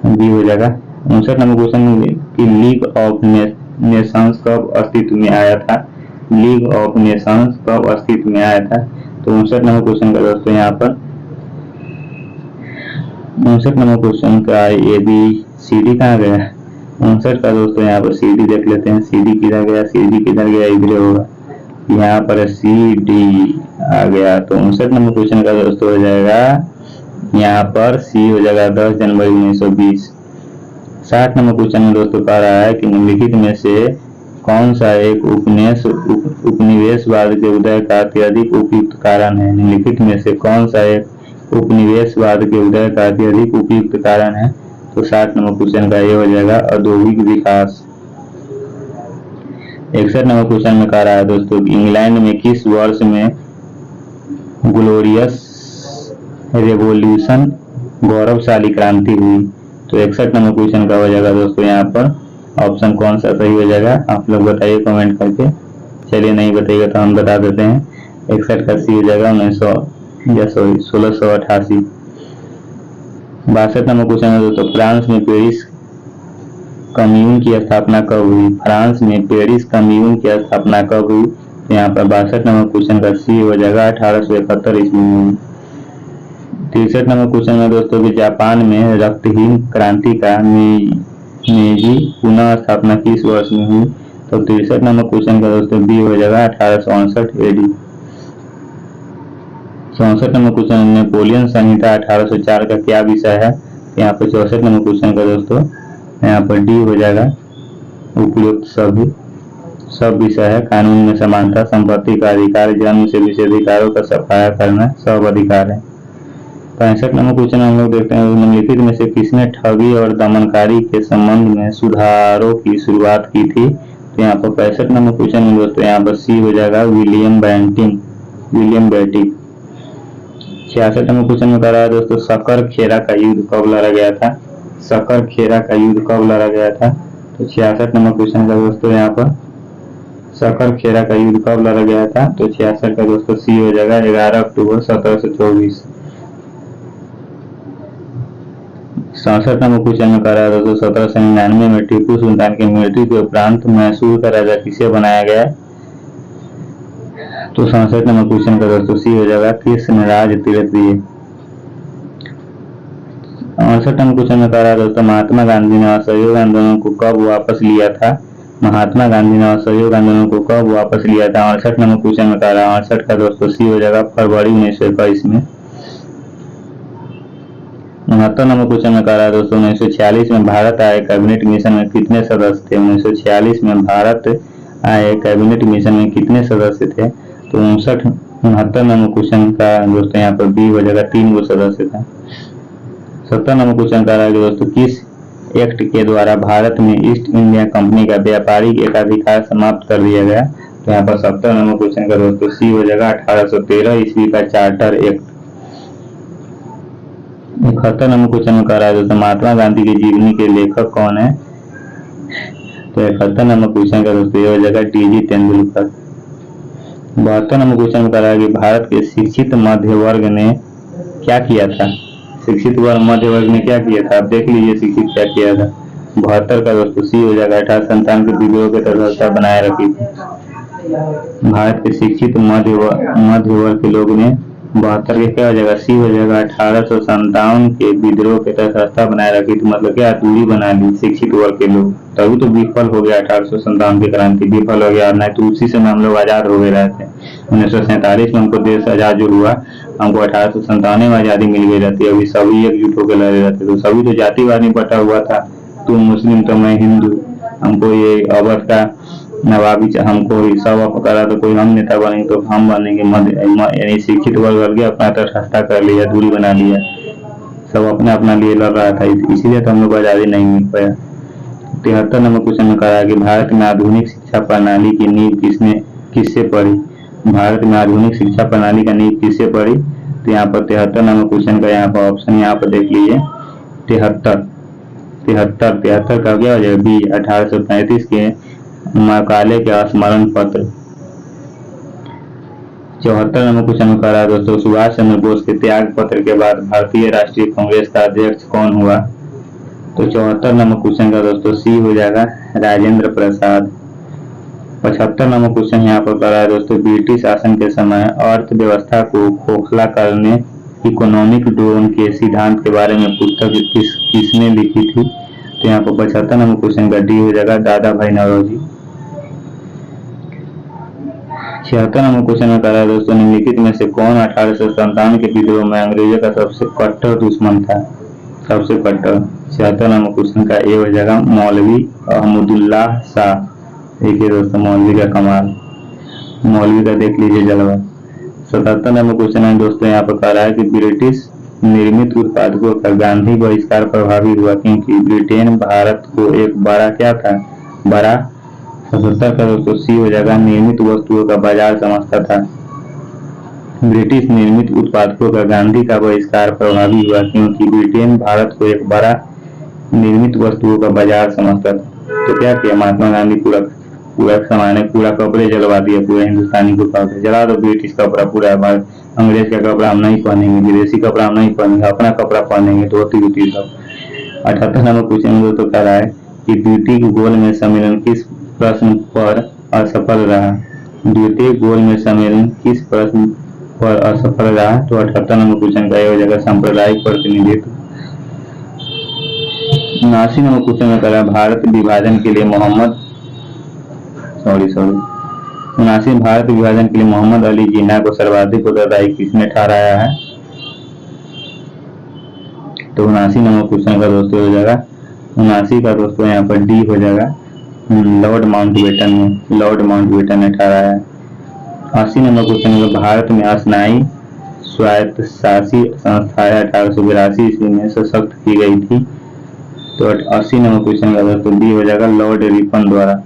बी हो जाएगा। 59 नंबर क्वेश्चन की लीग ऑफ नेशंस कब अस्तित्व में आया था? लीग ऑफ नेशंस कब अस्तित्व में आया था? तो 59 नंबर क्वेश्चन का दोस्तों यहाँ पर 59 नंबर क्वेश्चन का ए बी सी डी कहाँ गया? 59 का दोस्तों यहाँ पर सी डी देख लेते हैं, सी डी किधर गया? सी डी किधर गया? इधर होगा, यहाँ पर सी डी आ गया। तो 59 नंबर क्वेश्चन का दोस्तों हो जाएगा यहाँ पर सी हो जाएगा 10 जनवरी 1920। 60 नंबर क्वेश्चन में दोस्तों कह रहा है कि निम्नलिखित में से कौन सा एक उपनिवेशवाद के उदय का अत्यधिक उपयुक्त कारण है? निम्नलिखित में से कौन सा एक उपनिवेशवाद के उदय का अत्यधिक उपयुक्त कारण है? तो 60 नंबर क्वेश्चन का ये हो जाएगा औद्योगिक विकास। 61 नंबर क्वेश्चन में कह रहा है दोस्तों कि इंग्लैंड में किस वर्ष में ग्लोरियस रेवोल्यूशन गौरवशाली क्रांति हुई? तो 61 नंबर क्वेश्चन का हो जाएगा दोस्तों यहाँ पर ऑप्शन कौन सा सही हो जाएगा? आप लोग बताइए कमेंट करके। चलिए नहीं बताइएगा तो हम बता देते हैं। 61 का सी हो जाएगा 1688। 62 नंबर क्वेश्चन है दोस्तों फ्रांस में पेरिस कम्यून की स्थापना कब हुई? फ्रांस में पेरिस कम्यून की स्थापना कब हुई? तो यहाँ पर 62 नंबर क्वेश्चन का सी हो जाएगा 1871 ईस्वी में हुई। 63 नंबर क्वेश्चन में दोस्तों कि जापान में रक्तहीन क्रांति का मेजी पुनः स्थापना किस वर्ष में हुई? तो 63 नंबर क्वेश्चन का दोस्तों बी हो जाएगा 1868 एडी। 64 नंबर क्वेश्चन नेपोलियन संहिता 1804 का क्या विषय है? यहाँ पर 64 नंबर क्वेश्चन का दोस्तों यहाँ पर डी हो जाएगा उपयुक्त सभी सब विषय है। कानून में समानता, संपत्ति का अधिकार, जन्म से विशेषाधिकारों का सफाया करना सब अधिकार है। 65 नंबर क्वेश्चन हम लोग देखते हैं निम्नलिखित में से किसने ठगी और दमनकारी के संबंध में सुधारों की शुरुआत की थी? तो यहाँ पर 65 नंबर क्वेश्चन में दोस्तों यहाँ पर सी हो जाएगा विलियम बेटिक। 66 नंबर क्वेश्चन में कह रहा है दोस्तों सक्कर खेरा का युद्ध कब लड़ा गया था? सक्कर खेरा का युद्ध कब लड़ा गया था? तो 66 नंबर क्वेश्चन का दोस्तों यहाँ पर सक्कर खेरा का युद्ध कब लड़ा गया था? तो 66 का दोस्तों सी हो जाएगा 11 अक्टूबर 1724। 67 नंबर क्वेश्चन में कह रहा है दोस्तों 1799 में टीपू सुल्तान की मृत्यु के उपरांत मैसूर का राजा किसे बनाया गया? तो 67 नंबर क्वेश्चन का दोस्तों सी हो जाएगा कृष्णराज तृतीय। 68 नंबर क्वेश्चन में कह रहा है दोस्तों महात्मा गांधी ने असहयोग आंदोलन को कब वापस लिया था? महात्मा गांधी ने असहयोग आंदोलन को कब वापस लिया था? 68 नंबर क्वेश्चन में कह रहा है 68 का दोस्तों सी हो जाएगा फरवरी 1921 में। 69 नंबर क्वेश्चन में कह रहा है दोस्तों 1946 में भारत आए कैबिनेट मिशन में कितने सदस्य थे? 1946 में भारत आए कैबिनेट मिशन में कितने सदस्य थे? तो 69 नंबर क्वेश्चन का दोस्तों यहाँ पर बी हो जाएगा 3 गो सदस्य था। 70 नंबर क्वेश्चन कह रहा है कि दोस्तों किस एक्ट के द्वारा भारत में ईस्ट इंडिया कंपनी का व्यापारिक एकाधिकार समाप्त कर दिया गया? तो यहाँ पर 70 नंबर क्वेश्चन का दोस्तों सी हो जाएगा 1813 ईस्वी का चार्टर एक्ट। 71 नंबर क्वेश्चन में कह रहा है दोस्तों महात्मा गांधी की जीवनी के लेखक कौन है? तो 71 नंबर क्वेश्चन का दोस्तों ये हो जाएगा डी.जी. तेंदुलकर। 72 नंबर क्वेश्चन में कह रहा है कि भारत के शिक्षित मध्य वर्ग ने क्या किया था? शिक्षित वर्ग मध्य वर्ग ने क्या किया था? आप देख लीजिए शिक्षित क्या किया था। 72 का दोस्तों सी हो जाएगा 1897 के विद्रोह के तटस्थता बनाए रखी थी। भारत के शिक्षित मध्य वर्ग के लोग ने 72 के क्या हो जाएगा सी हो जाएगा 1857 के विद्रोह के तटस्थता बनाए रखी थी। मतलब क्या दूरी बना ली शिक्षित वर्ग के लोग, तभी तो विफल हो गया 1857 की क्रांति विफल हो गया। नहीं तो उसी समय हम लोग आजाद हो गए रहते। 1947 में हमको देश आजाद जो हुआ हमको 1857 में आजादी मिल गई रहती। अभी सभी एकजुट होकर लड़े रहते तो सभी तो जातिवाद नहीं बटा हुआ था, तुम मुस्लिम तो मैं हिंदू, हमको ये अवध का नवाबी हमको सब करा तो कोई हम नेता बनेंगे तो हम बनेंगे। यानी शिक्षित वर्ग अपना तटस्थता कर लिया, दूरी बना लिया, सब अपना अपना लिए लड़ रहा था, इसीलिए तो हम लोग आजादी नहीं मिल पाया। 73 नंबर क्वेश्चन में कहा कि भारत में आधुनिक शिक्षा प्रणाली की नींव किससे पड़ी? भारत में आधुनिक शिक्षा प्रणाली का नींव किससे पड़ी? तो यहाँ पर 73 नंबर क्वेश्चन का यहाँ पर ऑप्शन यहाँ पर देख लीजिए 73 का क्या हो जाएगा बी 1835 के मकाले के स्मरण पत्र। 74 नंबर क्वेश्चन में कह रहा है दोस्तों सुभाष चंद्र बोस के त्याग पत्र के बाद भारतीय राष्ट्रीय कांग्रेस का अध्यक्ष कौन हुआ? तो 74 नंबर क्वेश्चन का दोस्तों सी हो जाएगा राजेंद्र प्रसाद। 75 नंबर क्वेश्चन यहाँ पर कर रहा है दोस्तों ब्रिटिश शासन के समय अर्थव्यवस्था को खोखला करने इकोनॉमिक ड्रोन के सिद्धांत के बारे में पुस्तक किसने लिखी थी? तो यहाँ पर 75 नंबर क्वेश्चन का डी हो जाएगा दादा भाई नौरोजी। 76 नंबर क्वेश्चन में कह रहा है दोस्तों निम्नलिखित में से कौन 1857 के विद्रोह में अंग्रेजों का सबसे कट्टर दुश्मन था? सबसे कट्टर 76 नंबर क्वेश्चन का ए हो जाएगा मौलवी अहमदुल्लाह शाह। देखिए दोस्तों मौलवी का कमाल, मौलवी का देख लीजिए जलवा। 77 नंबर क्वेश्चन है दोस्तों यहाँ पर कह रहा है कि ब्रिटिश निर्मित उत्पादकों का गांधी बहिष्कार प्रभावी हुआ क्योंकि ब्रिटेन भारत को एक बड़ा क्या था बड़ा 77 का दोस्तों सी हो जाएगा निर्मित वस्तुओं का बाजार समझता था। ब्रिटिश निर्मित उत्पादकों का गांधी का बहिष्कार प्रभावी हुआ क्योंकि ब्रिटेन भारत को एक बड़ा निर्मित वस्तुओं का बाजार समझता था। तो क्या किया महात्मा गांधी पूरा सामान पूरा कपड़े जलवा दिया, पूरे हिंदुस्तानी को कपड़े जला दो, ब्रिटिश कपड़ा पूरा अंग्रेज का कपड़ा हम नहीं पहनेंगे, विदेशी कपड़ा हम नहीं पहनेंगे, अपना कपड़ा पहनेंगे धोती उती सब। 78 नंबर क्वेश्चन तो कह रहा है कि द्वितीय गोल में सम्मेलन किस प्रश्न पर असफल रहा। द्वितीय गोल में सम्मेलन किस प्रश्न पर असफल रहा। तो 78 नंबर क्वेश्चन का हो जाएगा सांप्रदायिक प्रतिनिधित्व। 79 नंबर क्वेश्चन में करा भारत विभाजन के लिए भारत विभाजन के लिए मोहम्मद अली जिन्ना को सर्वाधिक उत्तरदायी किसने ठहराया है। तो 79 नंबर क्वेश्चन का दोस्तों हो जाएगा 79 का दोस्तों यहाँ पर डी हो जाएगा, लॉर्ड माउंटबेटन ने ठहराया है। 80 नंबर क्वेश्चन में भारत में असनाई स्वायत्तशासी संस्थाएं 1882 ईस्वी में सशक्त की गई थी। तो 80 नंबर क्वेश्चन का दोस्तों डी हो जाएगा, लॉर्ड रिपन द्वारा।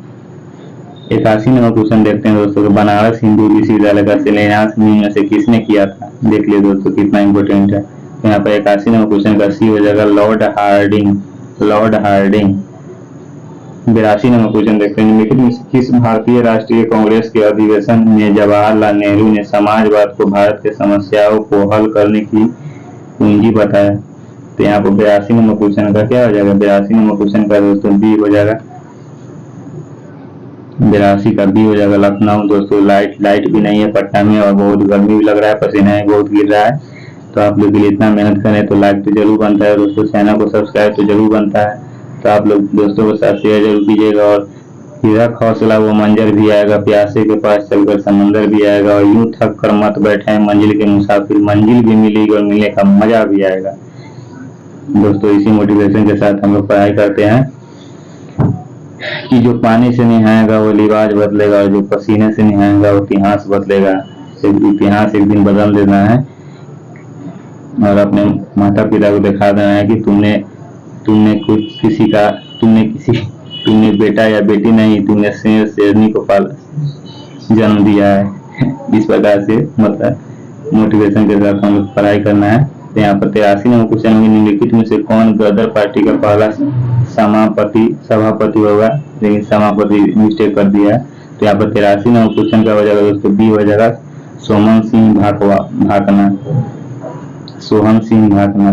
81 नंबर क्वेश्चन देखते हैं दोस्तों, बनारस हिंदू विश्वविद्यालय का शिलान्यास निम्न में से किसने किया था। देख लिया दोस्तों कितना इंपोर्टेंट है। तो यहाँ पर 81 नंबर क्वेश्चन का सी हो जाएगा, लॉर्ड हार्डिंग। 82 नंबर क्वेश्चन देखते हैं, निम्नलिखित में किस भारतीय राष्ट्रीय कांग्रेस के अधिवेशन में जवाहरलाल नेहरू ने समाजवाद को भारत के समस्याओं को हल करने की पूंजी बताया। तो यहाँ पर 82 नंबर क्वेश्चन का क्या हो जाएगा, 82 नंबर क्वेश्चन का दोस्तों बी हो जाएगा, 82 का बी हो जाएगा, लखनऊ। दोस्तों लाइट भी नहीं है पटना में और बहुत गर्मी भी लग रहा है, पसीना बहुत गिर रहा है। तो आप लोग के लिए इतना मेहनत करें तो लाइक तो जरूर बनता है दोस्तों, चैनल को सब्सक्राइब तो जरूर बनता है। तो आप लोग दोस्तों के साथ शेयर जरूर कीजिएगा। और रख हौसला वो मंजर भी आएगा, प्यासे के पास चलकर समंदर भी आएगा, और यूं थक कर मत बैठे मंजिल के मुसाफिर, मंजिल भी मिलेगी और मिलने का मजा भी आएगा। दोस्तों इसी मोटिवेशन के साथ हम लोग पढ़ाई करते हैं कि जो पानी से नहाएगा वो लिबाज बदलेगा, और जो पसीने से नहाएगा वो इतिहास बदलेगा। इतिहास एक दिन बदल देना है और अपने माता पिता को दिखा देना है कि तुमने बेटा या बेटी नहीं, तुमने शेर शेरनी को जन्म दिया है। इस प्रकार से मतलब मोटिवेशन के साथ हम लोग पढ़ाई करना है। तो यहाँ पर 83 नंबर क्वेश्चन में निम्नलिखित में से कौन गदर पार्टी का पहला सभापति होगा, लेकिन सभापति मिस्टेक कर दिया है। तो यहाँ पर 83 नंबर क्वेश्चन का हो जाएगा दोस्तों बी हो जाएगा, सोहन सिंह भाकना।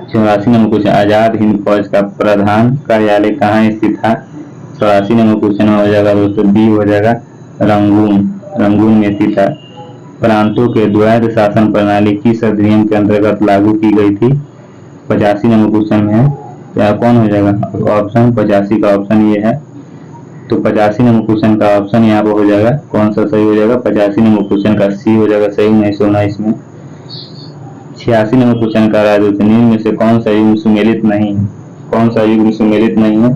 84 नंबर क्वेश्चन, आजाद हिंद फौज का प्रधान कार्यालय कहाँ स्थित था। 84 नंबर क्वेश्चन हो जाएगा दोस्तों बी हो जाएगा, रंगून में स्थित था। प्रांतों के द्वैध शासन प्रणाली किस अधिनियम के अंतर्गत लागू की गई थी। 85 नंबर क्वेश्चन में है, तो कौन हो जाएगा ऑप्शन 85 का ऑप्शन ये है। तो 85 नंबर क्वेश्चन का ऑप्शन यहाँ पर हो जाएगा, कौन सा सही हो जाएगा, 85 नंबर क्वेश्चन का सी हो जाएगा सही 1919 में। 86 नंबर क्वेश्चन का निम्न में से कौन सा युग्म सुमेलित नहीं है।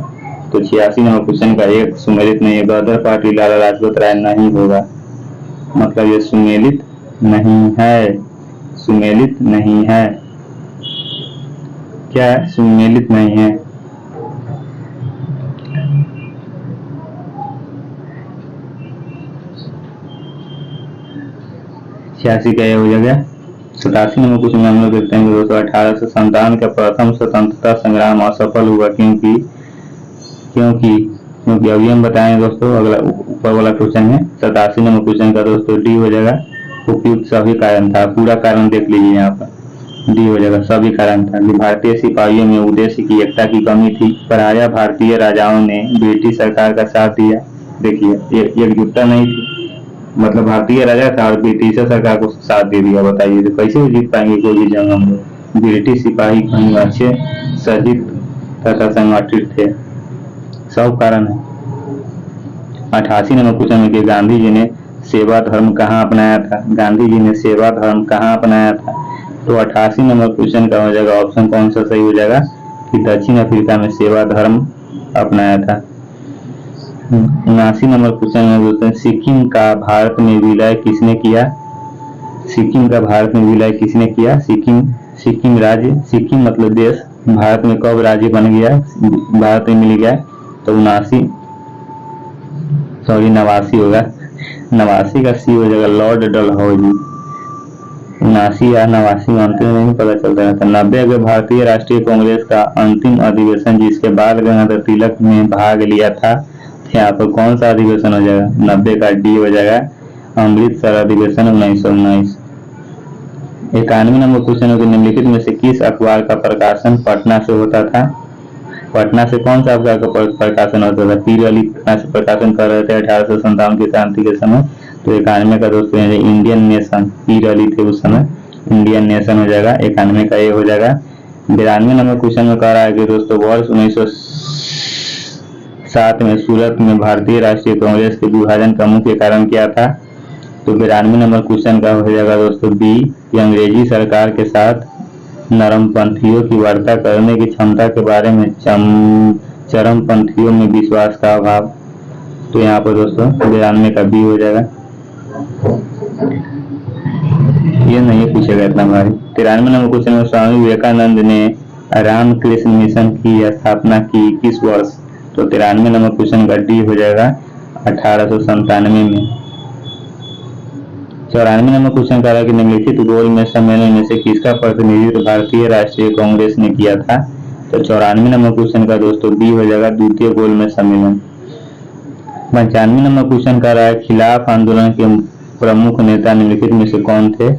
तो 86 नंबर क्वेश्चन का एक सुमेलित नहीं है, गदर पार्टी लाला लाजपत राय नहीं होगा, मतलब ये सुमेलित नहीं है। क्या है, सुमेलित नहीं है। छियासी का ये हो जाएगा। 87 नंबर क्वेश्चन में हम लोग देखते हैं कि दोस्तों 1857 का प्रथम स्वतंत्रता संग्राम असफल हुआ क्योंकि अभी हम बताएं दोस्तों, अगला ऊपर वाला क्वेश्चन है 87 नंबर क्वेश्चन का दोस्तों डी हो जाएगा, उपयुक्त सभी कारण था। पूरा कारण देख लीजिए यहाँ पर, डी हो जाएगा सभी कारण था। भारतीय सिपाहियों में उद्देश्य की एकता की कमी थी। पराया भारतीय राजाओं ने ब्रिटिश सरकार का साथ दिया। देखिए एकजुटता नहीं थी, मतलब भारतीय राजा था और ब्रिटिश सरकार को साथ दे दिया। बताइए तो कैसे जीत पाएंगे कोई भी जंग हम लोग। ब्रिटिश सिपाही कहीं अच्छे सज्जित तथा संगठित थे, सब कारण है। 88 नंबर क्वेश्चन में कि गांधी जी ने सेवा धर्म कहाँ अपनाया था। तो 88 नंबर क्वेश्चन का हो जाएगा ऑप्शन कौन सा सही हो जाएगा कि दक्षिण अफ्रीका में सेवा धर्म अपनाया था। 79 नंबर क्वेश्चन में बोलते हैं सिक्किम का भारत में विलय किसने किया। सिक्किम राज्य, सिक्किम मतलब देश, भारत में कब राज्य बन गया, भारत में मिल गया। तो 89 होगा, 89 का सी हो जाएगा, लॉर्ड डलहौजी। 79 या 89 में अंतिम नहीं पता चलता था। 90 अगर भारतीय राष्ट्रीय कांग्रेस का अंतिम अधिवेशन जिसके बाद गंगाधर तिलक ने भाग लिया था, यहाँ पर कौन सा अधिवेशन हो जाएगा। 90 का डी हो जाएगा, अमृतसर अधिवेशन 1919। 91 नंबर क्वेश्चन है कि निम्नलिखित में से किस अखबार का प्रकाशन पटना से होता था। पटना से कौन सा अखबार का प्रकाशन होता था। पीर अली पटना से प्रकाशन कर रहे थे 1857 की क्रांति के समय। तो 91 का दोस्तों इंडियन नेशन, पीर अली थे उस समय, इंडियन नेशन हो जाएगा, 91 का ये हो जाएगा। 92 नंबर क्वेश्चन में कह रहा है कि दोस्तों वर्ष 1907 में सूरत में भारतीय राष्ट्रीय कांग्रेस के विभाजन का मुख्य कारण क्या था। तो 92 नंबर क्वेश्चन का हो जाएगा दोस्तों बी, कि अंग्रेजी सरकार के साथ नरमपंथियों की वार्ता करने की क्षमता के बारे में चरमपंथियों में विश्वास का अभाव। तो यहाँ पर दोस्तों 92 का बी हो जाएगा, ये नहीं पूछेगा इतना भारी। 93 नंबर क्वेश्चन में स्वामी विवेकानंद ने रामकृष्ण मिशन की स्थापना की किस वर्ष। तो 93 नंबर क्वेश्चन का डी हो जाएगा 1897 में। 94 नंबर क्वेश्चन कह रहा है कि निम्नलिखित गोल में सम्मेलन में से किसका प्रतिनिधित्व भारतीय राष्ट्रीय कांग्रेस ने किया था। तो 94 नंबर क्वेश्चन का दोस्तों बी हो जाएगा द्वितीय गोल में सम्मेलन। 95 नंबर क्वेश्चन कह रहा है खिलाफ आंदोलन के प्रमुख नेता निम्नलिखित में से कौन थे।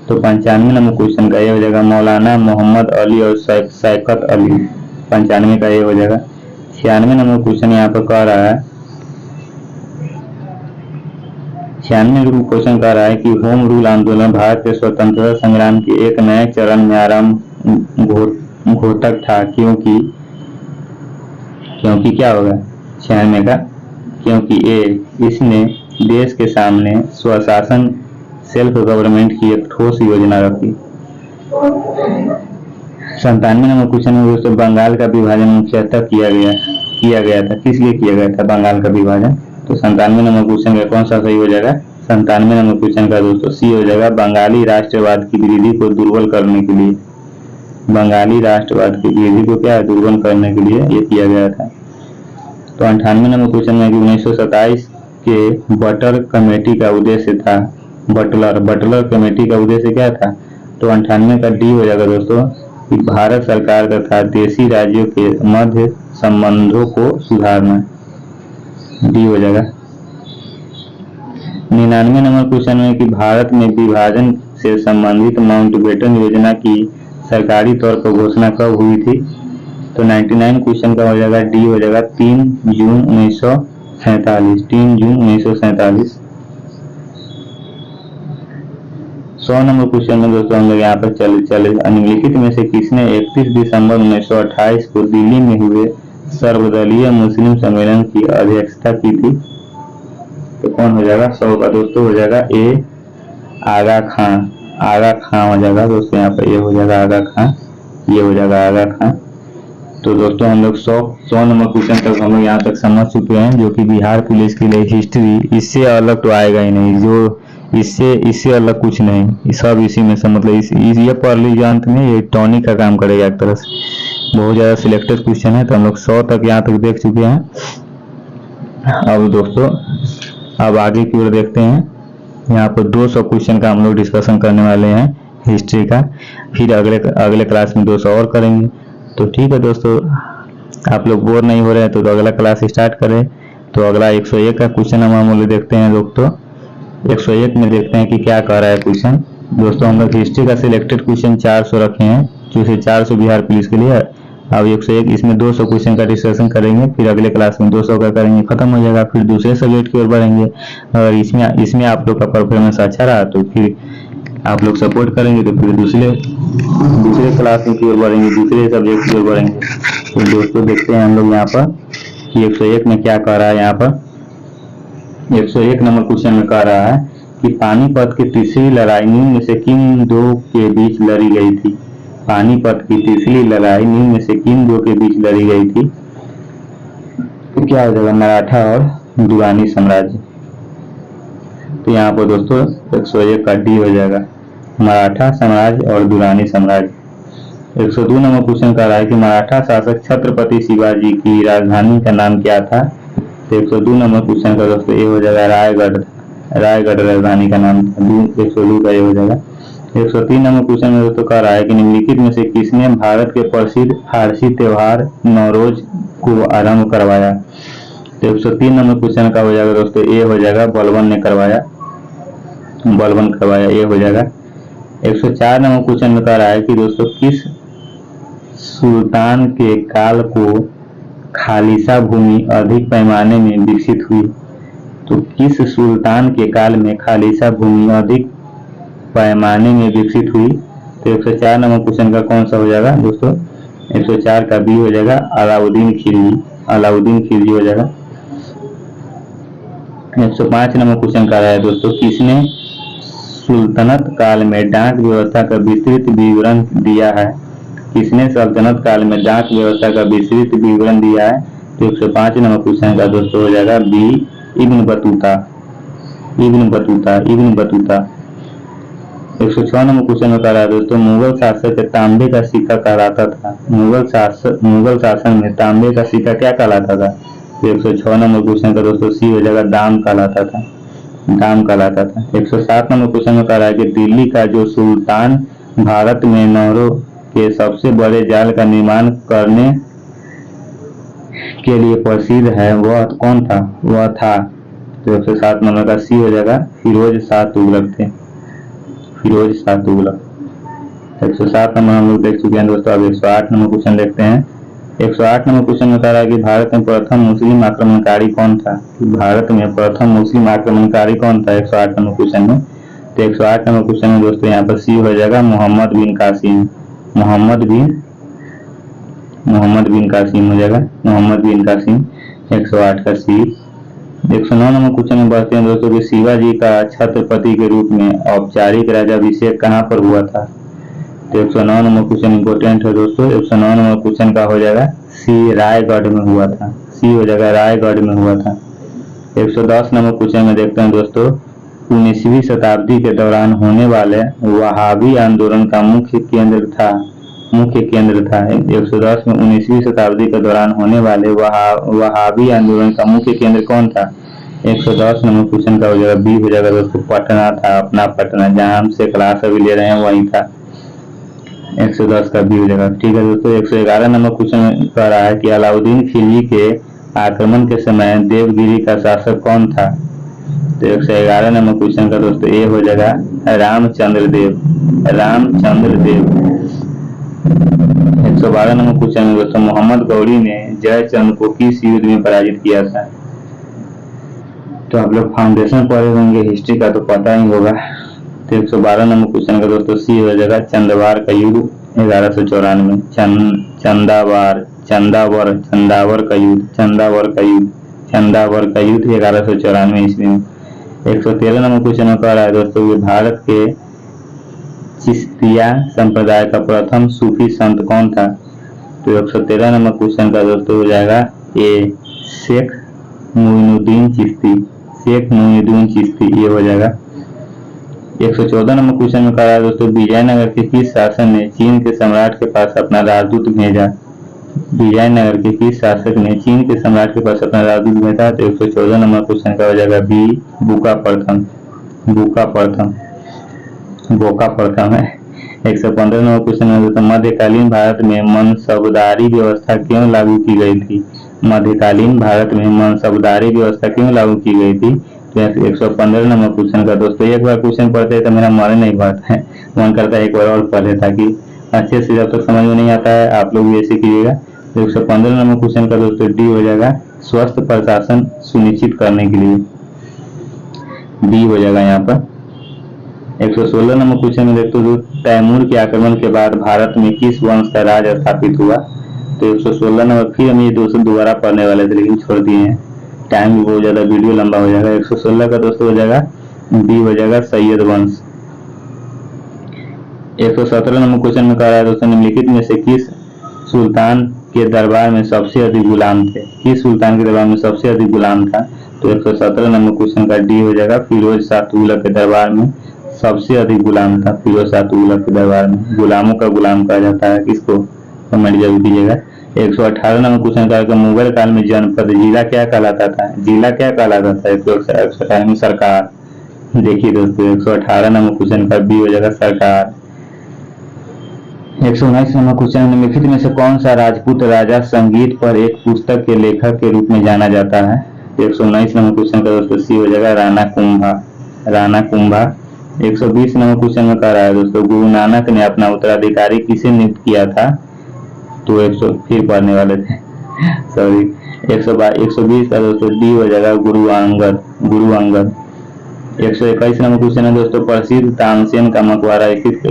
तो 95 नंबर क्वेश्चन का ये हो जाएगा मौलाना मोहम्मद अली और शौकत अली, 95 का ये हो जाएगा। 96 नंबर क्वेश्चन यहाँ पर कह रहा है 96 क्वेश्चन कह रहा है कि होम रूल आंदोलन भारत के स्वतंत्रता संग्राम के एक नए चरण में आरंभ घोतक था, क्योंकि क्या होगा 96 का, क्योंकि इसने देश के सामने स्वशासन सेल्फ गवर्नमेंट की एक ठोस योजना रखी। 97 नंबर क्वेश्चन में दोस्तों बंगाल का विभाजन मुख्यतः किया गया था, किस लिए किया गया था बंगाल का विभाजन। तो 97 नंबर क्वेश्चन का कौन सा सही हो जाएगा। 97 नंबर क्वेश्चन का दोस्तों सी हो जाएगा, बंगाली राष्ट्रवाद की वृद्धि को दुर्बल करने के लिए। बंगाली राष्ट्रवाद की वृद्धि को क्या दुर्बल करने के लिए ये किया गया था। तो 98 नंबर क्वेश्चन में 1927 के बटलर कमेटी का उद्देश्य था, बटलर कमेटी का उद्देश्य क्या था। तो 98 का डी हो जाएगा दोस्तों, कि भारत सरकार तथा देशी राज्यों के मध्य संबंधों को सुधारना, डी हो जाएगा। 99 नंबर क्वेश्चन में कि भारत में विभाजन से संबंधित माउंटबेटन योजना की सरकारी तौर पर घोषणा कब हुई थी। तो 99 क्वेश्चन का हो जाएगा डी हो जाएगा 3 जून 1947, 3 जून 1947। 100 नंबर क्वेश्चन में दोस्तों हम लोग यहाँ पर चले निम्नलिखित में से किसने 31 दिसंबर 1928 को दिल्ली में हुए सर्वदलीय मुस्लिम सम्मेलन की अध्यक्षता की थी। तो कौन हो जाएगा 100 का दोस्तों हो जाएगा ए आगा खां, आगा खां हो जाएगा दोस्तों, यहाँ पर ये हो जाएगा आगा खां, ये हो जाएगा आगा खां। तो दोस्तों हम लोग 100 नंबर क्वेश्चन तक हम लोग यहाँ तक समझ चुके हैं, जो कि बिहार पुलिस के लिए हिस्ट्री, इससे अलग तो आएगा ही नहीं, जो इससे अलग कुछ नहीं, सब इसी में से मतलब ये पढ़ लीजिए, अंत में ये टॉनिक का काम करेगा एक तरह से, बहुत ज़्यादा सिलेक्टेड क्वेश्चन है। तो हम लोग 100 तक यहाँ तक देख चुके हैं। अब दोस्तों अब आगे की ओर देखते हैं, यहाँ पर 200 क्वेश्चन का हम लोग डिस्कशन करने वाले हैं हिस्ट्री का, फिर अगले क्लास में 200 और करेंगे। तो ठीक है दोस्तों, आप लोग बोर नहीं हो रहे हैं तो अगला क्लास स्टार्ट करें। तो अगला 101 का क्वेश्चन हम लोग देखते हैं दोस्तों। 101 में देखते हैं कि क्या कह रहा है क्वेश्चन। दोस्तों हम लोग हिस्ट्री का सिलेक्टेड क्वेश्चन 400 रखे हैं, जैसे 400 बिहार पुलिस के लिए। अब 101 इसमें 200 क्वेश्चन का डिस्कशन करेंगे, फिर अगले क्लास में 200 का करेंगे, खत्म हो जाएगा। फिर दूसरे सब्जेक्ट की ओर बढ़ेंगे। अगर इसमें आप लोग का परफॉर्मेंस अच्छा रहा तो फिर आप लोग सपोर्ट करेंगे, तो फिर दूसरे क्लास की ओर बढ़ेंगे, दूसरे सब्जेक्ट की ओर बढ़ेंगे। तो दोस्तों देखते हैं हम लोग यहाँ पर कि 101 में क्या कह रहा है। यहाँ पर 101 नंबर क्वेश्चन में कह रहा है कि पानीपत की तीसरी लड़ाई निम्न में से किन दो के बीच लड़ी गई थी। पानीपत की तीसरी लड़ाई निम्न में से किन दो के बीच लड़ी गई थी। तो क्या हो जाएगा मराठा और दुरानी साम्राज्य। तो यहाँ पर दोस्तों 101 का डी हो जाएगा, मराठा साम्राज्य और दुरानी साम्राज्य। 102 नंबर क्वेश्चन कह रहा है कि मराठा शासक छत्रपति शिवाजी की राजधानी का नाम क्या था। तो 102 नंबर क्वेश्चन का दोस्तों ये हो जाएगा रायगढ़ राजधानी का नाम था। 102 का ये हो जाएगा। 103 नंबर क्वेश्चन में दोस्तों कह रहा है कि निम्नलिखित में से किसने भारत के प्रसिद्ध फारसी त्योहार नौरोज को आरंभ करवाया। तो 103 नंबर क्वेश्चन का हो जाएगा दोस्तों ए हो जाएगा बलबन ने करवाया, ये हो जाएगा। 104 नंबर क्वेश्चन में कह रहा है कि दोस्तों किस सुल्तान के काल को खालिसा भूमि अधिक पैमाने में विकसित हुई। तो किस सुल्तान के काल में खालिसा भूमि अधिक पैमाने में विकसित हुई। तो 104 नंबर क्वेश्चन का कौन सा हो जाएगा दोस्तों, 104 का बी हो जाएगा अलाउद्दीन खिलजी, अलाउद्दीन खिलजी हो जाएगा। 105 नंबर क्वेश्चन कर रहा है दोस्तों किसने सुल्तनत काल में डाक व्यवस्था का विस्तृत विवरण दिया है। किसने सल्तनत काल में डाक व्यवस्था का विस्तृत विवरण दिया है। तो 105 नंबर क्वेश्चन का दोस्तों हो जाएगा B Ibn Battuta, Ibn Battuta, Ibn Battuta. 106 number question में कह रहा है दोस्तों मुगल शासक के तांबे का सिक्का कहलाता था। मुगल शासन में तांबे का सिक्का क्या कहलाता था। तो 106 नंबर क्वेश्चन का दोस्तों सी हो जाएगा दाम कहलाता था, दाम कहलाता था। 107 नंबर क्वेश्चन में कह रहा है कि दिल्ली का जो सुल्तान भारत में नहरों के सबसे बड़े जाल का निर्माण करने के लिए प्रसिद्ध है वह कौन था, वह था। तो 107 नंबर का सी हो जाएगा फिरोज शाह तुगलक थे, फिरोज शाह तुगलक। 107 नंबर हम लोग देख चुके हैं दोस्तों। अब 108 नंबर क्वेश्चन देखते हैं। 108 नंबर क्वेश्चन में कह रहा है कि भारत में प्रथम मुस्लिम आक्रमणकारी कौन था। भारत में प्रथम मुस्लिम आक्रमणकारी कौन था 108 नंबर क्वेश्चन में। तो 108 नंबर क्वेश्चन में दोस्तों यहाँ पर सी हो जाएगा मोहम्मद बिन कासिम, मोहम्मद बिन कासिम हो जाएगा, मोहम्मद बिन कासिम। 108 का सी। 109 नंबर क्वेश्चन में बढ़ते हैं दोस्तों कि शिवाजी का छत्रपति के रूप में औपचारिक राज्याभिषेक कहाँ पर हुआ था। तो 109 नंबर क्वेश्चन इंपोर्टेंट है दोस्तों। 109 नंबर क्वेश्चन का हो जाएगा सी रायगढ़ में हुआ था, सी हो जाएगा रायगढ़ में हुआ था। 110 नंबर क्वेश्चन में देखते हैं दोस्तों 19वीं शताब्दी के दौरान होने वाले वहाबी आंदोलन का मुख्य केंद्र था। 110 में 19वीं शताब्दी के दौरान होने वाले वहाबी आंदोलन का मुख्य केंद्र कौन था। 110 नंबर क्वेश्चन का हो जाएगा बी हो जाएगा दोस्तों पटना था, अपना पटना, जहां हमसे क्लास अभी ले रहे हैं वही था। 110 का बी हो जाएगा। ठीक है दोस्तों। 111 नंबर क्वेश्चन कह रहा है कि अलाउद्दीन खिलजी के आक्रमण के समय देवगिरी का शासक कौन था। तो 111 नंबर क्वेश्चन का दोस्तों ए हो जाएगा रामचंद्र देव, रामचंद्र देव। 112 नंबर क्वेश्चन में दोस्तों मोहम्मद गौरी ने जयचंद को किस युद्ध में पराजित किया था। तो आप लोग फाउंडेशन पढ़े होंगे, हिस्ट्री का तो पता ही होगा। तो 112 नंबर क्वेश्चन का दोस्तों सी हो जाएगा चंदवार का युद्ध 1194, चंदावर का युद्ध 1194 ईस्वी में। 113 नंबर क्वेश्चन में कह रहा है दोस्तों कि भारत के चिश्तिया संप्रदाय का प्रथम सूफी संत कौन था। तो 113 नंबर क्वेश्चन का दोस्तों हो जाएगा ए शेख मोइनुद्दीन चिश्ती, शेख मोइनुद्दीन चिश्ती, ये हो जाएगा। 114 नंबर क्वेश्चन में कह रहा है दोस्तों विजयनगर के किस शासक ने चीन के सम्राट के पास अपना राजदूत भेजा। विजयनगर के किस शासक ने चीन के सम्राट के पास अपना राजदूत भेजा। तो 114 नंबर क्वेश्चन का हो जाएगा बी बुका प्रथम, बुका प्रथम, बोका प्रथम है। 115 नंबर क्वेश्चन में दोस्तों मध्यकालीन भारत में मनसबदारी व्यवस्था क्यों लागू की गई थी। मध्यकालीन भारत में मनसबदारी व्यवस्था क्यों लागू की गई थी। तो 115 नंबर क्वेश्चन का दोस्तों एक बार क्वेश्चन पढ़ते हैं तो मेरा मन नहीं भरता है, मन करता है एक बार और पढ़े ताकि अच्छे से, जब तक समझ में नहीं आता है आप लोग भी ऐसे कीजिएगा। तो 115 नंबर क्वेश्चन का दोस्तों डी हो जाएगा स्वस्थ प्रशासन सुनिश्चित करने के लिए, डी हो जाएगा यहाँ पर। 116 नंबर क्वेश्चन में देखते हो तैमूर के आक्रमण के बाद भारत में किस वंश का राज स्थापित हुआ। तो 116 नंबर फिर हम ये दोस्तों दोबारा पढ़ने वाले थे लेकिन छोड़ दिए हैं, टाइम भी बहुत ज्यादा, वीडियो लंबा हो जाएगा। 116 का दोस्तों हो जाएगा बी हो जाएगा सैयद वंश। 117 नंबर क्वेश्चन में कह रहा है दोस्तों निम्नलिखित में से किस सुल्तान के दरबार में सबसे अधिक गुलाम थे। किस सुल्तान के दरबार में सबसे अधिक गुलाम था। तो 117 नंबर क्वेश्चन का डी हो जाएगा फिरोज शाह तुगलक के दरबार में सबसे अधिक गुलाम था। फिरोज शाह तुगलक के दरबार में गुलामों का गुलाम कहा जाता है किसको, कमेंट जरूर कीजिएगा। 118 नंबर क्वेश्चन का मुगल काल में जनपद जिला क्या कहलाता था। जिला क्या कहलाता था 118 में सरकार। देखिए दोस्तों 118 नंबर क्वेश्चन का बी हो जाएगा सरकार। 119 नंबर क्वेश्चन निम्नलिखित में से कौन सा राजपूत राजा संगीत पर एक पुस्तक के लेखक के रूप में जाना जाता है। 119 नंबर क्वेश्चन का दोस्तों सी हो जाएगा राणा कुंभा, राणा कुंभा 120 नंबर क्वेश्चन में कह रहा है दोस्तों, गुरु नानक ने अपना उत्तराधिकारी किसे नियुक्त किया था? तो 100 फिर पढ़ने वाले थे सॉरी। 120 का दोस्तों डी हो जाएगा, गुरु अंगद। 121 नंबर क्वेश्चन है दोस्तों, प्रसिद्ध तानसेन का मकबरा स्थित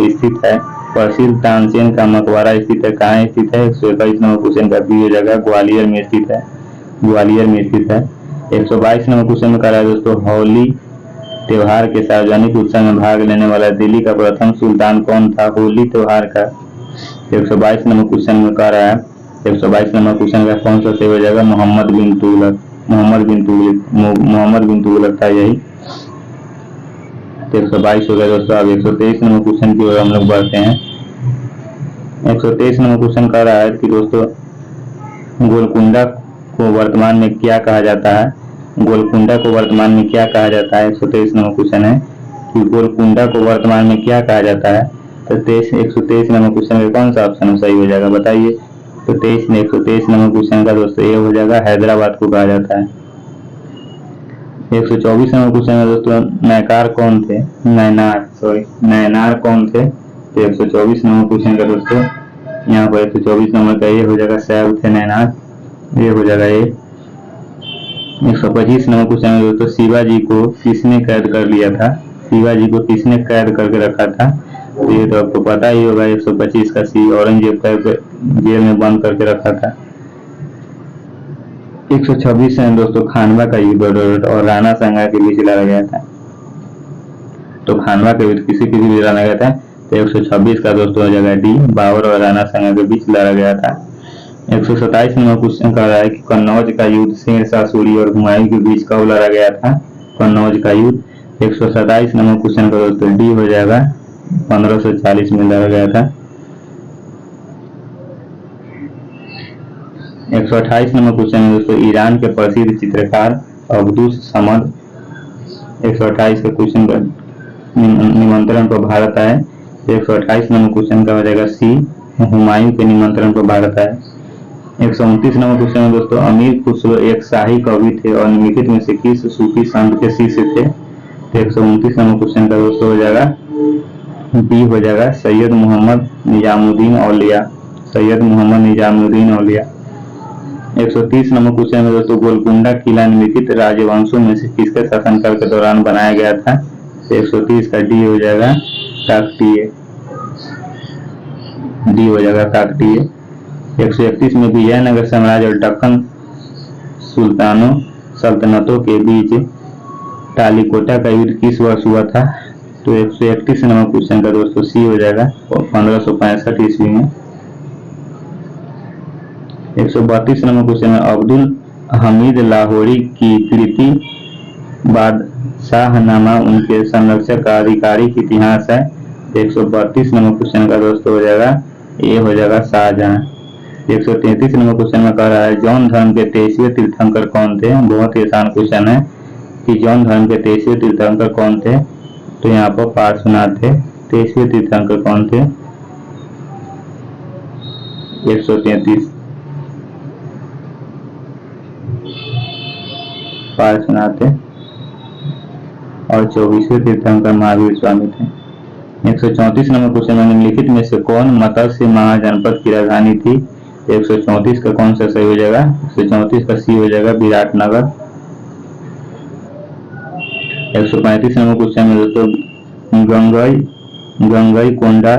है। प्रसिद्ध तानसेन का मकबरा स्थित है, कहाँ स्थित है? 121 नंबर क्वेश्चन का बी हो जाएगा, ग्वालियर में स्थित है। 122 नंबर क्वेश्चन में कह रहा है दोस्तों, होली त्योहार के सार्वजनिक उत्सव में भाग लेने वाला दिल्ली का प्रथम सुल्तान कौन था? होली त्योहार का 122 नंबर क्वेश्चन में कह रहा है, 122 नंबर क्वेश्चन का कौन सा सही हो जाएगा? मोहम्मद बिन तुगलक था यही। 122 हो गया दोस्तों। अब 123 नंबर क्वेश्चन की ओर हम लोग बढ़ते हैं। 123 नंबर क्वेश्चन कह रहा है कि दोस्तों, गोलकुंडा को वर्तमान में क्या कहा जाता है? गोलकुंडा को वर्तमान में क्या कहा जाता है? 123 नंबर क्वेश्चन है कि गोलकुंडा को वर्तमान में क्या कहा जाता है? तो 123 नंबर क्वेश्चन का कौन सा ऑप्शन सही हो जाएगा बताइए? तो 123 नंबर क्वेश्चन का दोस्तों ये हो जाएगा, हैदराबाद को कहा जाता है। 124 नंबर क्वेश्चन है दोस्तों, नैकार कौन थे? नैनार कौन थे? तो 124 नंबर क्वेश्चन का दोस्तों यहाँ पर 124 नंबर का ये हो जाएगा, सैब थे नैनार, ये हो जाएगा ये। 125 नंबर क्वेश्चन है दोस्तों, शिवाजी को किसने कैद कर लिया था? शिवाजी को किसने कैद करके रखा था? तो ये तो आपको पता ही होगा, 125 का सी, औरंगजेब जेल में बंद करके रखा था। 126 है दोस्तों, खानवा का युद्ध और राणा सांगा के बीच लड़ा गया था। तो खानवा के युद्ध किसी के बीच लड़ा गया था? तो 126 का दोस्तों हो जाएगा डी, बाबर और राणा सांगा के बीच लड़ा गया था। 127 नंबर क्वेश्चन कह रहा है कि कन्नौज का युद्ध शेरशाह सूरी और हुमायूं के बीच कब लड़ा गया था? कन्नौज का युद्ध 127 नंबर क्वेश्चन का दोस्तों डी हो जाएगा, 1540 में लड़ा गया था। 128 नंबर क्वेश्चन है दोस्तों, ईरान के प्रसिद्ध चित्रकार अब्दुस समद 128 के क्वेश्चन का निमंत्रण पर भारत आए। 128 नंबर क्वेश्चन का हो जाएगा सी, हुमायूं के निमंत्रण पर भारत आए। 129 नंबर क्वेश्चन है दोस्तों, अमीर खुसरो एक शाही कवि थे और निम्नलिखित में से किस सूफी संत के शिष्य थे? तो 129 नंबर क्वेश्चन का दोस्तों हो जाएगा बी हो जाएगा, सैयद मोहम्मद निजामुद्दीन औलिया। 130 नंबर क्वेश्चन में दोस्तों, गोलकुंडा किला निम्नलिखित राजवंशों में से किसके शासनकाल के दौरान बनाया गया था? तो 130 का डी हो जाएगा, काकतीय। डी हो जाएगा काकतीय। 131 में विजयनगर साम्राज्य और दक्कन सल्तनतों के बीच टालीकोटा का युद्ध किस वर्ष हुआ था? तो 131 नंबर क्वेश्चन का दोस्तों सी हो जाएगा, 1565 ईस्वी में। 132 नंबर क्वेश्चन में अब्दुल हमीद लाहौरी की कृति बादशाहनामा उनके संरक्षक का आधिकारिक इतिहास है। 132 नंबर क्वेश्चन का दोस्तों हो जाएगा, ये हो जाएगा शाहजहां। 133 नंबर क्वेश्चन में कह रहा है, जौन धर्म के 23वें तीर्थंकर कौन थे? बहुत ही आसान क्वेश्चन है कि जौन धर्म के 23वें तीर्थंकर कौन थे? तो यहाँ पर पार्श्वनाथ थे। 23वें तीर्थंकर कौन थे? 133 पार्श्वनाथ थे और 24वें तीर्थंकर महावीर स्वामी थे। 134 नंबर क्वेश्चन में निम्नलिखित में से कौन मत्स्य महाजनपद की राजधानी थी? 134 का कौन सा सही हो जाएगा? 134 का सी हो जाएगा, विराटनगर। 135 नंबर क्वेश्चन में दोस्तों, गंगईकोंडा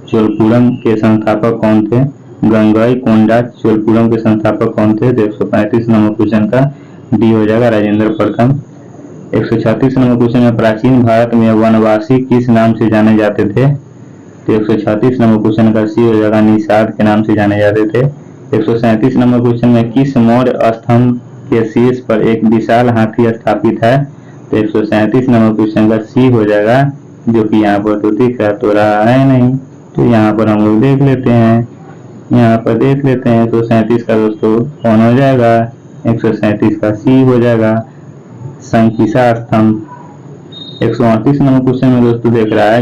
चोलपुरम के संस्थापक कौन थे? गंगईकोंडा चोलपुरम के संस्थापक कौन थे? 135 नंबर क्वेश्चन का डी हो जाएगा, राजेंद्र प्रथम। 136 नंबर क्वेश्चन में प्राचीन भारत में वनवासी किस नाम से जाने जाते थे? तो 136 नंबर क्वेश्चन का सी हो जाएगा, निषाद के नाम से जाने जाते थे। 137 नंबर क्वेश्चन में किस मौर्य स्तंभ के शीर्ष पर एक विशाल हाथी स्थापित है? तो 137 नंबर क्वेश्चन का सी हो जाएगा, जो कि यहाँ पर तो दिख रहा है नहीं, तो यहाँ पर हम लोग देख लेते हैं। यहाँ पर देख लेते हैं। 137 का दोस्तों कौन हो जाएगा? 137 का सी हो जाएगा, संकिसा स्तंभ। 138 नंबर क्वेश्चन में दोस्तों देख रहे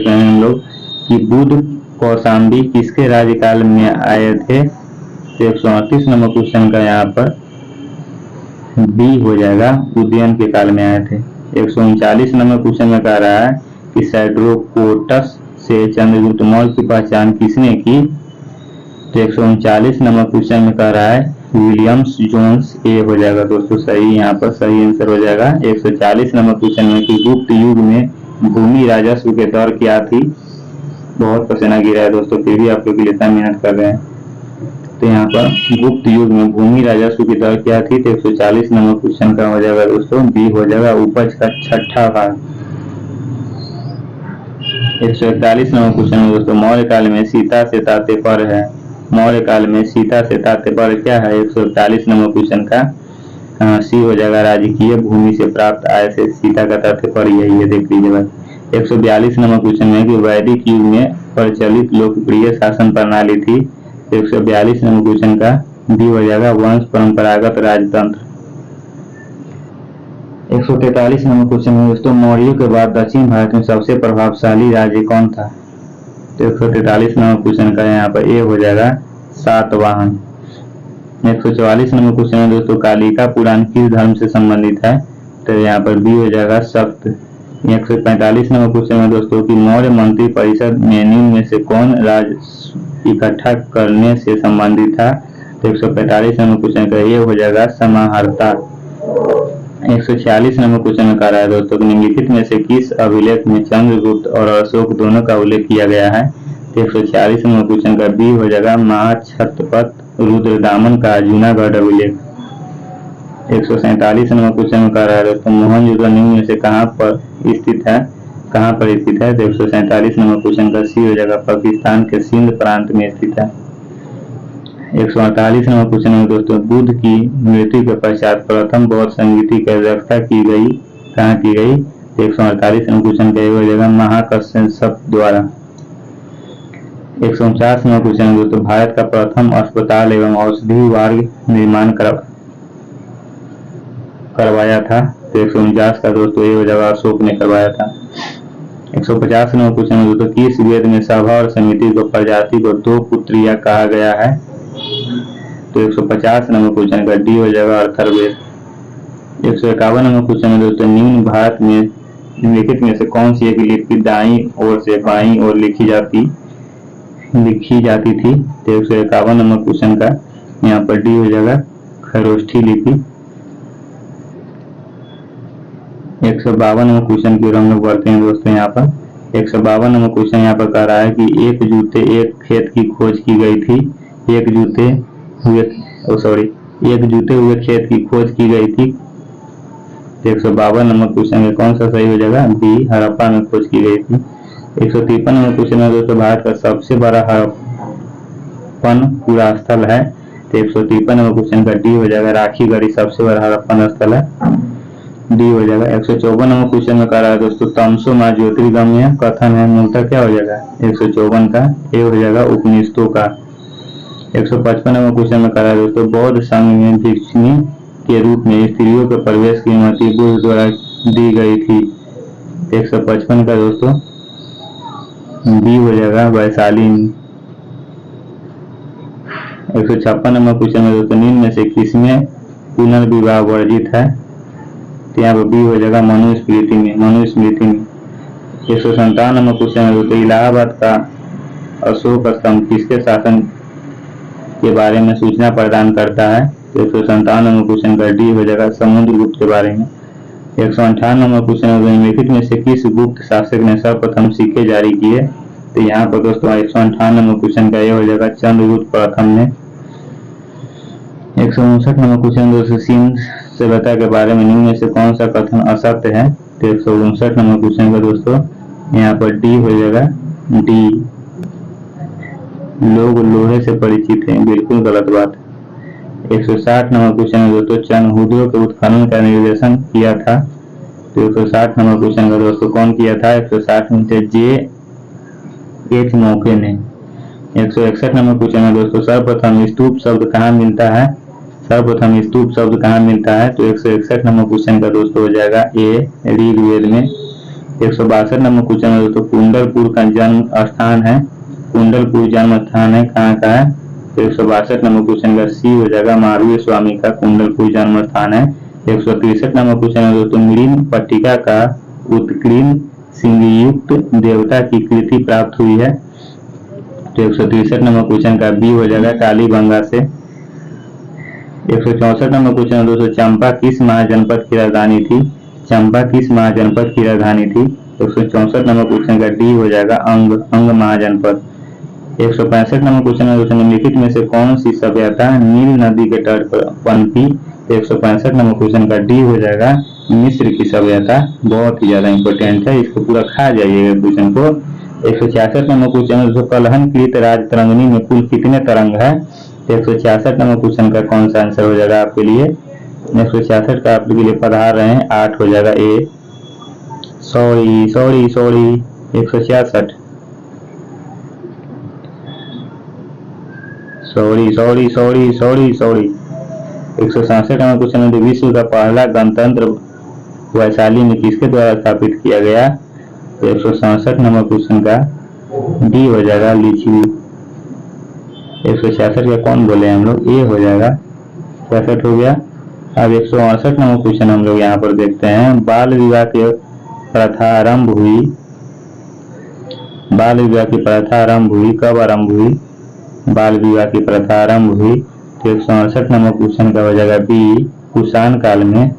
हैं हम लोग कि बुद्ध कौशाम्बी किसके राज्यकाल में आए थे? तो 138 नंबर क्वेश्चन का यहाँ पर बी हो जाएगा, उदयन के काल में आए थे। 139 नंबर क्वेश्चन में कह रहा है कि सैड्रोकोटस से चंद्रगुप्त मौर्य की पहचान किसने की? तो 139 नंबर क्वेश्चन में कह रहा है विलियम्स जोन्स, ए हो जाएगा दोस्तों सही, यहाँ पर सही आंसर हो जाएगा। 140 नंबर क्वेश्चन में कि गुप्त युग में भूमि राजस्व के दर क्या थी? बहुत पसीना गिरा है दोस्तों, फिर भी आप लोग के लिए इतना मेहनत कर रहे हैं। तो यहाँ पर गुप्त युग में भूमि राजस्व की दर क्या थी? तो 140 नंबर क्वेश्चन का हो जाएगा दोस्तों बी हो जाएगा, उपज का छठा भाग। 141 नंबर क्वेश्चन में दोस्तों मौर्य काल में सीता से तात्पर्य है, मौर्य काल में सीता से तात्पर्य क्या है? 141 नंबर क्वेश्चन का सी हो जाएगा, राजकीय भूमि से प्राप्त आय से सीता का तात्पर्य यही है, देख लीजिएगा। 142 नंबर क्वेश्चन में कि वैदिक युग में प्रचलित लोकप्रिय शासन प्रणाली थी। 142 नंबर क्वेश्चन का डी हो जाएगा, वंश परंपरागत राजतंत्र। 143 नंबर क्वेश्चन में दोस्तों मौर्यों के बाद दक्षिण भारत में सबसे प्रभावशाली राज्य कौन था? तो 143 नंबर क्वेश्चन का यहाँ पर ए हो जाएगा, सातवाहन। 144 नंबर क्वेश्चन में दोस्तों कालिका पुराण किस धर्म से संबंधित है? तो यहाँ पर बी हो जाएगा, शक्त। 145 नंबर क्वेश्चन में दोस्तों कि मौर्य मंत्री परिषद में निम्न में से कौन राजस्व इकट्ठा करने से संबंधित था? तो 145 नंबर क्वेश्चन का ये हो जाएगा, समाहर्ता। 146 नंबर क्वेश्चन में कह रहा है दोस्तों निम्नलिखित में से किस अभिलेख में चंद्रगुप्त और अशोक दोनों का उल्लेख किया गया है? तो 146 नंबर क्वेश्चन का बी हो जाएगा, महाक्षत्रपत रुद्रदामन का जूनागढ़ अभिलेख। 147 नंबर क्वेश्चन में कह रहा है दोस्तों मोहनजोदड़ो निम्न में से कहाँ पर स्थित है? कहाँ पर स्थित है? तो 147 नंबर क्वेश्चन का सी हो जाएगा, पाकिस्तान के सिंध प्रांत में स्थित है। 148 नंबर क्वेश्चन में दोस्तों बुद्ध की मृत्यु के पश्चात प्रथम बौद्ध संगीति की व्यवस्था की गई, कहाँ की गई? 148 नंबर क्वेश्चन का हो जाएगा, महाकश्यप द्वारा। 149 नंबर क्वेश्चन में दोस्तों भारत का प्रथम अस्पताल एवं औषधि वार्ग निर्माण करवाया था। तो 149 का दोस्तों ये हो जाएगा, अशोक ने करवाया था। 150 नंबर क्वेश्चन में दोस्तों किस वेद में सभा और समिति को प्रजाति को दो पुत्रिया कहा गया है? तो 150 नंबर क्वेश्चन का डी हो जाएगा, अथर्ववेद। 151 नंबर क्वेश्चन में दोस्तों निम्न भारत में निम्नलिखित में से कौन सी एक लिपि दाईं ओर से बाईं ओर लिखी जाती थी? तो 151 नंबर क्वेश्चन का यहाँ पर डी हो जाएगा, खरोष्ठी लिपि। 152 नंबर क्वेश्चन की ओर हम लोग बढ़ते हैं दोस्तों। यहाँ पर 152 नंबर क्वेश्चन यहाँ पर कह रहा है कि एक जूते एक खेत की खोज की गई थी, एक जूते हुए खेत की खोज की गई थी। 152 नंबर क्वेश्चन में कौन सा सही हो जाएगा? बी, हड़प्पा में खोज की गई थी। 153 नंबर क्वेश्चन में दोस्तों भारत का सबसे बड़ा हड़प्पन पूरा स्थल है। तो 153 नंबर क्वेश्चन का डी हो जाएगा, राखीगढ़ी सबसे बड़ा हड़प्पन स्थल है, डी हो जाएगा। 154 नंबर क्वेश्चन में कह रहा है दोस्तों तमसो मां ज्योतिर्गम्य कथन है, मूलतः क्या हो जाएगा? 154 का ए हो जाएगा, उपनिषदों का। 155 नंबर क्वेश्चन में कह रहा है दोस्तों बौद्ध संघ में भिक्षुणी के रूप में स्त्रियों के प्रवेश की अनुमति बुद्ध द्वारा दी गई थी। 155 का दोस्तों बी हो जाएगा, वैशाली। 156 नंबर क्वेश्चन में दोस्तों निम्न में से किसमें पुनर्विवाह वर्जित है? तो यहाँ पर बी हो जाएगा, मनुस्मृति में। 157 नंबर क्वेश्चन में दोस्तों इलाहाबाद का अशोक स्तंभ किसके शासन के बारे में सूचना प्रदान करता है? तो 157 नंबर क्वेश्चन का डी हो जाएगा, समुद्रगुप्त के बारे में। 158 नंबर क्वेश्चन में निम्नलिखित में से किस गुप्त शासक ने सर्वप्रथम सिक्के जारी किए? तो यहाँ पर दोस्तों 158 नंबर क्वेश्चन का ये हो जाएगा, चंद्रगुप्त प्रथम ने। 159 नंबर क्वेश्चन दोस्तों सिंध सभ्यता के बारे में निम्न में से कौन सा कथन असत्य है? तो 159 नंबर क्वेश्चन का दोस्तों यहाँ पर डी हो जाएगा, डी, लोग लोहे से परिचित हैं, बिल्कुल गलत बात। 160 नंबर क्वेश्चन में दोस्तों चनहूदों के उत्खनन का निर्देशन किया था। तो 160 नंबर क्वेश्चन का दोस्तों कौन किया था? 160 में जे.एच. मौके ने। 161 नंबर क्वेश्चन में दोस्तों सर्वप्रथम स्तूप शब्द कहाँ मिलता है? सर्वप्रथम स्तूप शब्द कहाँ मिलता है? तो 161 नंबर क्वेश्चन का दोस्तों हो जाएगा ए, ऋग्वेद में। 162 नंबर क्वेश्चन में दोस्तों कुंडलपुर का जन्म स्थान है, कुंडलपुर जन्म स्थान है, कहाँ का है? तो 162 नंबर क्वेश्चन का सी हो जाएगा, मारवीय स्वामी का कुंडलपुर जन्म स्थान है। 163 नंबर क्वेश्चन में दोस्तों मृण पट्टिका का उत्कीर्ण सिंहयुक्त देवता की कृति प्राप्त हुई है? तो 163 नंबर क्वेश्चन का बी हो जाएगा कालीबंगा से। 164 नंबर क्वेश्चन दोस्तों, चंपा किस महाजनपद की राजधानी थी? चंपा किस महाजनपद की राजधानी थी? 164 नंबर क्वेश्चन का डी हो जाएगा अंग महाजनपद। 165 नंबर क्वेश्चन है दोस्तों, निम्नलिखित में से कौन सी सभ्यता नील नदी के तट पर पनपी? 165 नंबर क्वेश्चन का डी हो जाएगा मिस्र की सभ्यता। बहुत ही ज्यादा इंपॉर्टेंट है, इसको पूरा खा जाइएगा क्वेश्चन को। 166 नंबर क्वेश्चन है दोस्तों, कलहनकृत राज तरंगिणी में कुल कितने तरंग है? 166 नंबर क्वेश्चन का कौन सा आंसर हो जाएगा आपके लिए? 166 का आपके लिए पढ़ा रहे हैं 8 हो जाएगा ए। सॉरी 166 सॉरी 167 नंबर क्वेश्चन है, विश्व का पहला गणतंत्र वैशाली में किसके द्वारा स्थापित किया गया? 167 नंबर क्वेश्चन का डी हो जाएगा लिच्छवी। 166 का कौन बोले हम लोग? ए हो जाएगा। 66 हो गया। अब 168 नंबर क्वेश्चन हम लोग यहाँ पर देखते हैं, बाल विवाह की प्रथा आरंभ हुई? बाल विवाह की प्रथा आरंभ हुई कब आरंभ हुई? बाल विवाह की प्रथा आरंभ हुई तो 168 नंबर क्वेश्चन का हो जाएगा बी कुषाण काल में।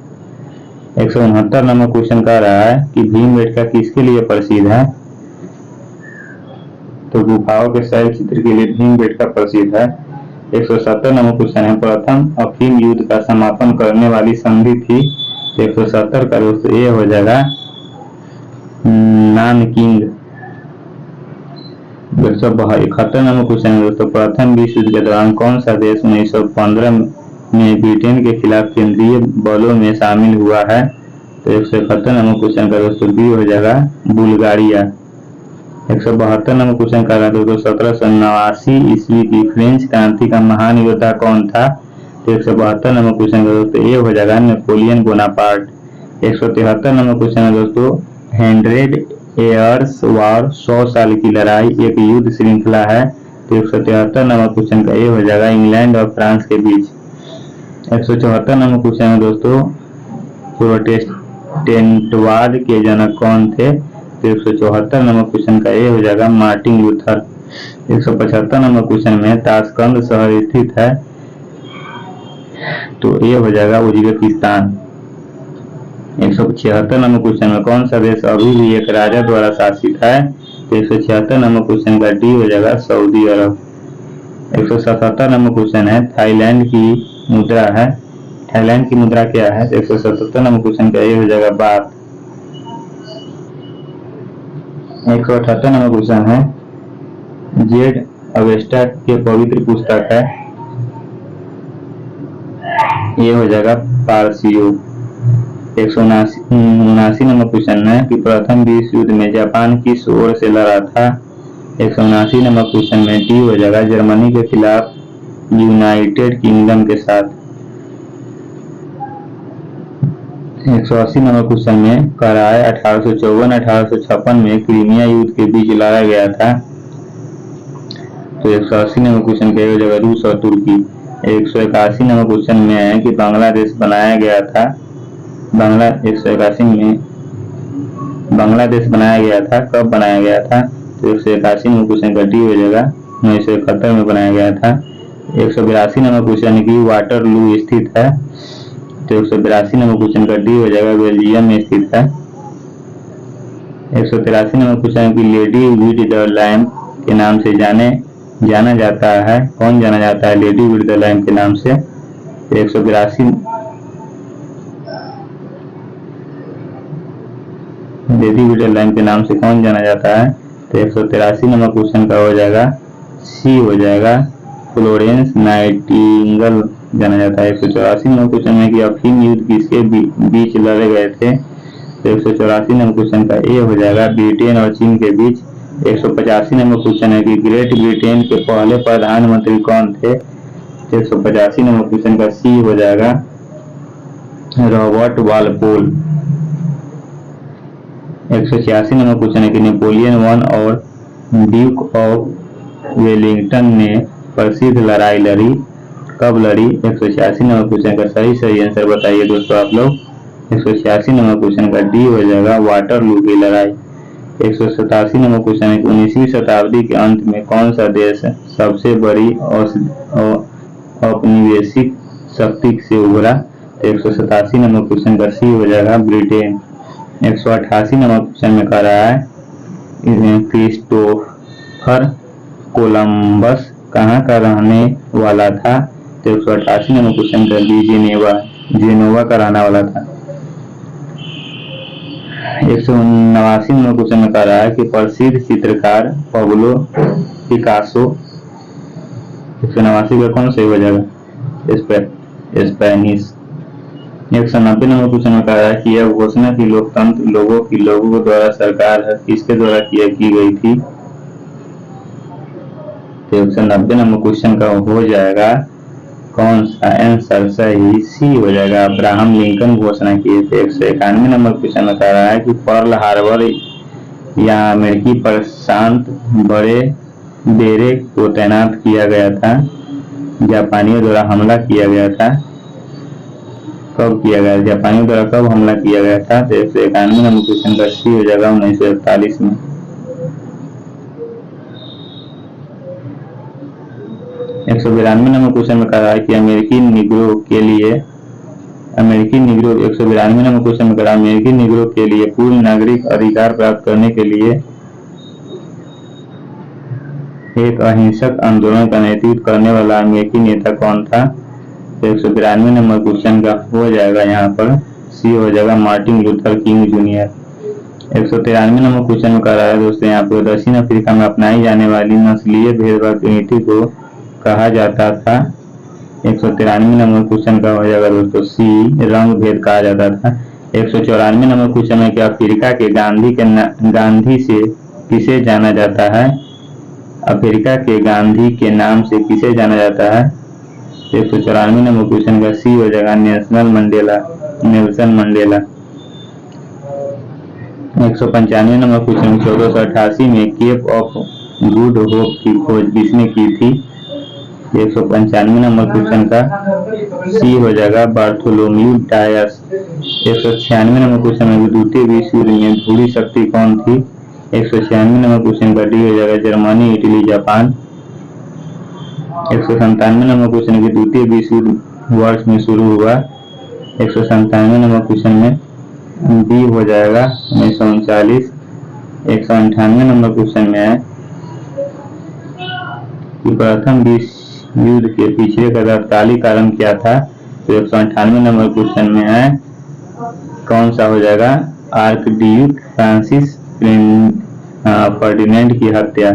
169 नंबर क्वेश्चन कह रहा है कि भीमबेटका किसके लिए प्रसिद्ध है? तो गुफाओं के शैल चित्र के लिए भीमबेटका प्रसिद्ध है। 170 नंबर क्वेश्चन है, प्रथम अफीम युद्ध का समापन करने वाली संधि थी? 170 का दोस्तों ये हो जाएगा नानकिंग। 171 नंबर क्वेश्चन है दोस्तों, प्रथम विश्व युद्ध के दौरान कौन सा देश 1915 में ब्रिटेन के खिलाफ केंद्रीय बलों में शामिल हुआ है? तो 171 नंबर क्वेश्चन का दोस्तों बी हो जाएगा बुल्गारिया। 172 नंबर क्वेश्चन का है दोस्तों, 1789 ईस्वी की फ्रेंच क्रांति का महान योद्धा कौन था? तो 172 नंबर क्वेश्चन का दोस्तों ये हो जाएगा नेपोलियन बोनापार्ट। 173 नंबर क्वेश्चन है दोस्तों, 100 ईयर्स वॉर 100 साल की लड़ाई एक युद्ध श्रृंखला है? तो 173 नंबर क्वेश्चन का ये हो जाएगा इंग्लैंड और फ्रांस के बीच। 174 नंबर क्वेश्चन है दोस्तों, प्रोटेस्टेंटवाद के जनक कौन थे? तो 174 नंबर क्वेश्चन का ये हो जाएगा मार्टिन लूथर। 175 नंबर क्वेश्चन में ताशकंद शहर स्थित है? तो ये हो जाएगा उज्बेकिस्तान। 176 नंबर क्वेश्चन में कौन सा देश अभी भी एक राजा द्वारा शासित है? तो 176 नंबर क्वेश्चन का डी हो जाएगा सऊदी अरब। 177 नंबर क्वेश्चन है, थाईलैंड की मुद्रा है? थाईलैंड की मुद्रा क्या है? 177 नंबर क्वेश्चन का ये हो जाएगा बात। 178 नंबर क्वेश्चन है, जेड अवेस्टा के पवित्र पुस्तक है? ये हो जाएगा पारसियो। 179 नंबर क्वेश्चन है कि प्रथम विश्व युद्ध में जापान किस ओर से लड़ा था? 179 नंबर क्वेश्चन में डी हो जाएगा जर्मनी के खिलाफ यूनाइटेड किंगडम के साथ। 180 नंबर क्वेश्चन में कह रहा है 1854-1856 में क्रीमिया युद्ध के बीच लड़ा गया था? तो 180 नंबर क्वेश्चन का हो जाएगा रूस और तुर्की। 181 नंबर क्वेश्चन में है कि बांग्लादेश बनाया गया था? 181 में बांग्लादेश बनाया गया था, कब बनाया गया था? तो 181 नंबर क्वेश्चन का डी हो जाएगा 1971 में बनाया गया था। 182 नंबर क्वेश्चन की वाटरलू स्थित है? तो 182 नंबर क्वेश्चन का डी हो जाएगा बेल्जियम में स्थित है। 183 नंबर क्वेश्चन की लेडी विद द लैम्प के नाम से जाना जाता है? कौन जाना जाता है लेडी विद द लैम्प के नाम से? 182 लेडी विद द लैम्प के नाम से कौन जाना जाता है? तो 183 नंबर क्वेश्चन का हो जाएगा सी हो जाएगा फ्लोरेंस नाइटिंगेल जाना जाता है। 184 नंबर क्वेश्चन में कि अफीम युद्ध किसके बीच लड़े गए थे? तो 184 नंबर क्वेश्चन का ए हो जाएगा ब्रिटेन और चीन के बीच। 185 नंबर क्वेश्चन है कि ग्रेट ब्रिटेन के पहले प्रधानमंत्री कौन थे? 185 नंबर क्वेश्चन का सी हो जाएगा रॉबर्ट वालपोल। 186 नंबर क्वेश्चन है कि नेपोलियन वन और ड्यूक ऑफ वेलिंगटन ने प्रसिद्ध लड़ाई लड़ी, कब लड़ी? 186 नंबर क्वेश्चन का सही आंसर बताइए दोस्तों आप लोग। 186 नंबर क्वेश्चन का डी हो जाएगा वाटरलू की लड़ाई। 187 नंबर क्वेश्चन है कि 19वीं शताब्दी के अंत में कौन सा देश सबसे बड़ी औपनिवेशिक शक्ति से उभरा? तो 187 नंबर क्वेश्चन का सी हो जाएगा ब्रिटेन। 188 नंबर क्वेश्चन में कह रहा है क्रिस्टोफर कोलंबस कहाँ का रहने वाला था? तो 188 नंबर क्वेश्चन का बी जेनेवा का रहने वाला था। 189 नंबर क्वेश्चन में कह रहा है कि प्रसिद्ध चित्रकार पाब्लो पिकासो, 189 का कौन सही हो जाएगा? स्पेनिश। 190 नंबर क्वेश्चन में कह रहा है कि यह घोषणा की लोकतंत्र लोगों द्वारा सरकार है किसके द्वारा की गई थी? तो 190 नंबर क्वेश्चन का हो जाएगा कौन सा आंसर सही? सी हो जाएगा, अब्राहम लिंकन घोषणा किए थे। 191 नंबर क्वेश्चन में कह रहा है कि पर्ल हार्बर या अमेरिकी प्रशांत बड़े बेड़े को तैनात किया गया था, जापानियों द्वारा हमला किया गया था, कब किया गया? जापानियों द्वारा कब हमला किया गया था? तो 191 नंबर क्वेश्चन का सी हो जाएगा 1941 में। 192 नंबर क्वेश्चन में कह रहा है कि अमेरिकी निग्रो 192 नंबर क्वेश्चन में कह रहा है अमेरिकी निग्रो के लिए पूर्ण नागरिक अधिकार प्राप्त करने के लिए एक अहिंसक आंदोलन का नेतृत्व करने वाला अमेरिकी नेता कौन था? तो 192 नंबर क्वेश्चन का हो जाएगा यहाँ पर सी हो जाएगा Martin Luther king junior. 193 number question में कह रहा है दोस्तों यहाँ पर दक्षिण अफ्रीका में अपनाई जाने वाली नस्लीय भेदभाव की नीति को कहा जाता था। 193 नंबर क्वेश्चन का हो जाएगा दोस्तों सी रंग भेद कहा जाता था। 194 नंबर क्वेश्चन है कि अफ्रीका के गांधी से किसे जाना जाता है? अफ्रीका के गांधी के नाम से किसे जाना जाता है? 194 नंबर क्वेश्चन का सी हो जाएगा नेल्सन मंडेला। 195 नंबर क्वेश्चन 1488 में केप ऑफ गुड होप की खोज किसने की थी? 195 नंबर क्वेश्चन का सी हो जाएगा बार्थोलोम्यू डायस। 196 नंबर क्वेश्चन में द्वितीय विश्व युद्ध में धुरी शक्ति कौन थी? 196 नंबर क्वेश्चन का डी हो जाएगा Germany, Italy, Japan. 197 number question की द्वितीय विश्व युद्ध वर्ष में शुरू हुआ। 197 नंबर क्वेश्चन में बी हो जाएगा 1939। 198 नंबर क्वेश्चन में है कि प्रथम विश्व युद्ध के पीछे का तात्कालिक कारण क्या था? तो 198 नंबर क्वेश्चन में है कौन सा हो जाएगा? आर्कड्यूक फ्रांसिस फर्डिनेंड की हत्या।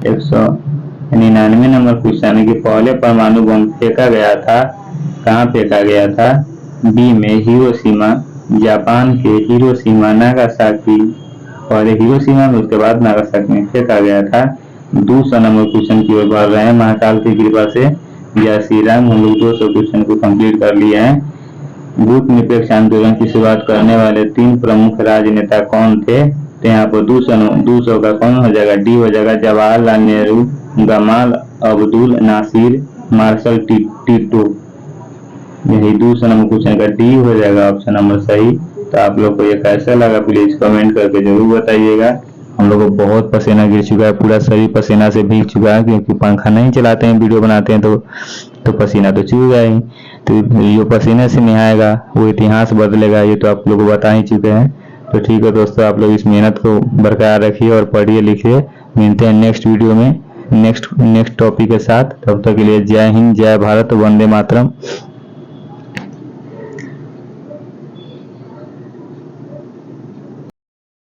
199 नंबर क्वेश्चन है कि पहले परमाणु बम फेंका गया था, कहाँ फेंका गया था? बी में हिरोशिमा, जापान के हिरोशिमा नागासाकी, पहले हिरोशिमा में उसके बाद नागासाकी में फेंका गया था। 200 नंबर क्वेश्चन की ओर बढ़ रहे हैं महाकाल की कृपा से। जय श्री राम। हम लोग 200 क्वेश्चन को कंप्लीट कर लिए हैं। गुट निरपेक्ष आंदोलन की शुरुआत करने वाले 3 प्रमुख राजनेता कौन थे? तो यहाँ पर 200 का कौन हो जाएगा? डी हो जाएगा Jawaharlal Nehru, Gamal Abdel Nasser, Marshal Tito. यही 200 नंबर क्वेश्चन का डी हो जाएगा ऑप्शन नंबर सही। तो आप लोग को ये कैसा लगा प्लीज कमेंट करके जरूर बताइएगा। हम लोग को बहुत पसीना गिर चुका है, पूरा शरीर पसीना से भीग चुका है, क्योंकि पंखा नहीं चलाते हैं, वीडियो बनाते हैं तो पसीना तो चूगा ही। तो जो पसीने से नहाएगा वो इतिहास बदलेगा, ये तो आप लोग को बता ही चुके हैं। तो ठीक है दोस्तों, आप लोग इस मेहनत को बरकरार रखिए और पढ़िए लिखिए। मिलते हैं नेक्स्ट वीडियो में नेक्स्ट टॉपिक के साथ। तब तक के लिए जय हिंद, जय भारत, वंदे मातरम।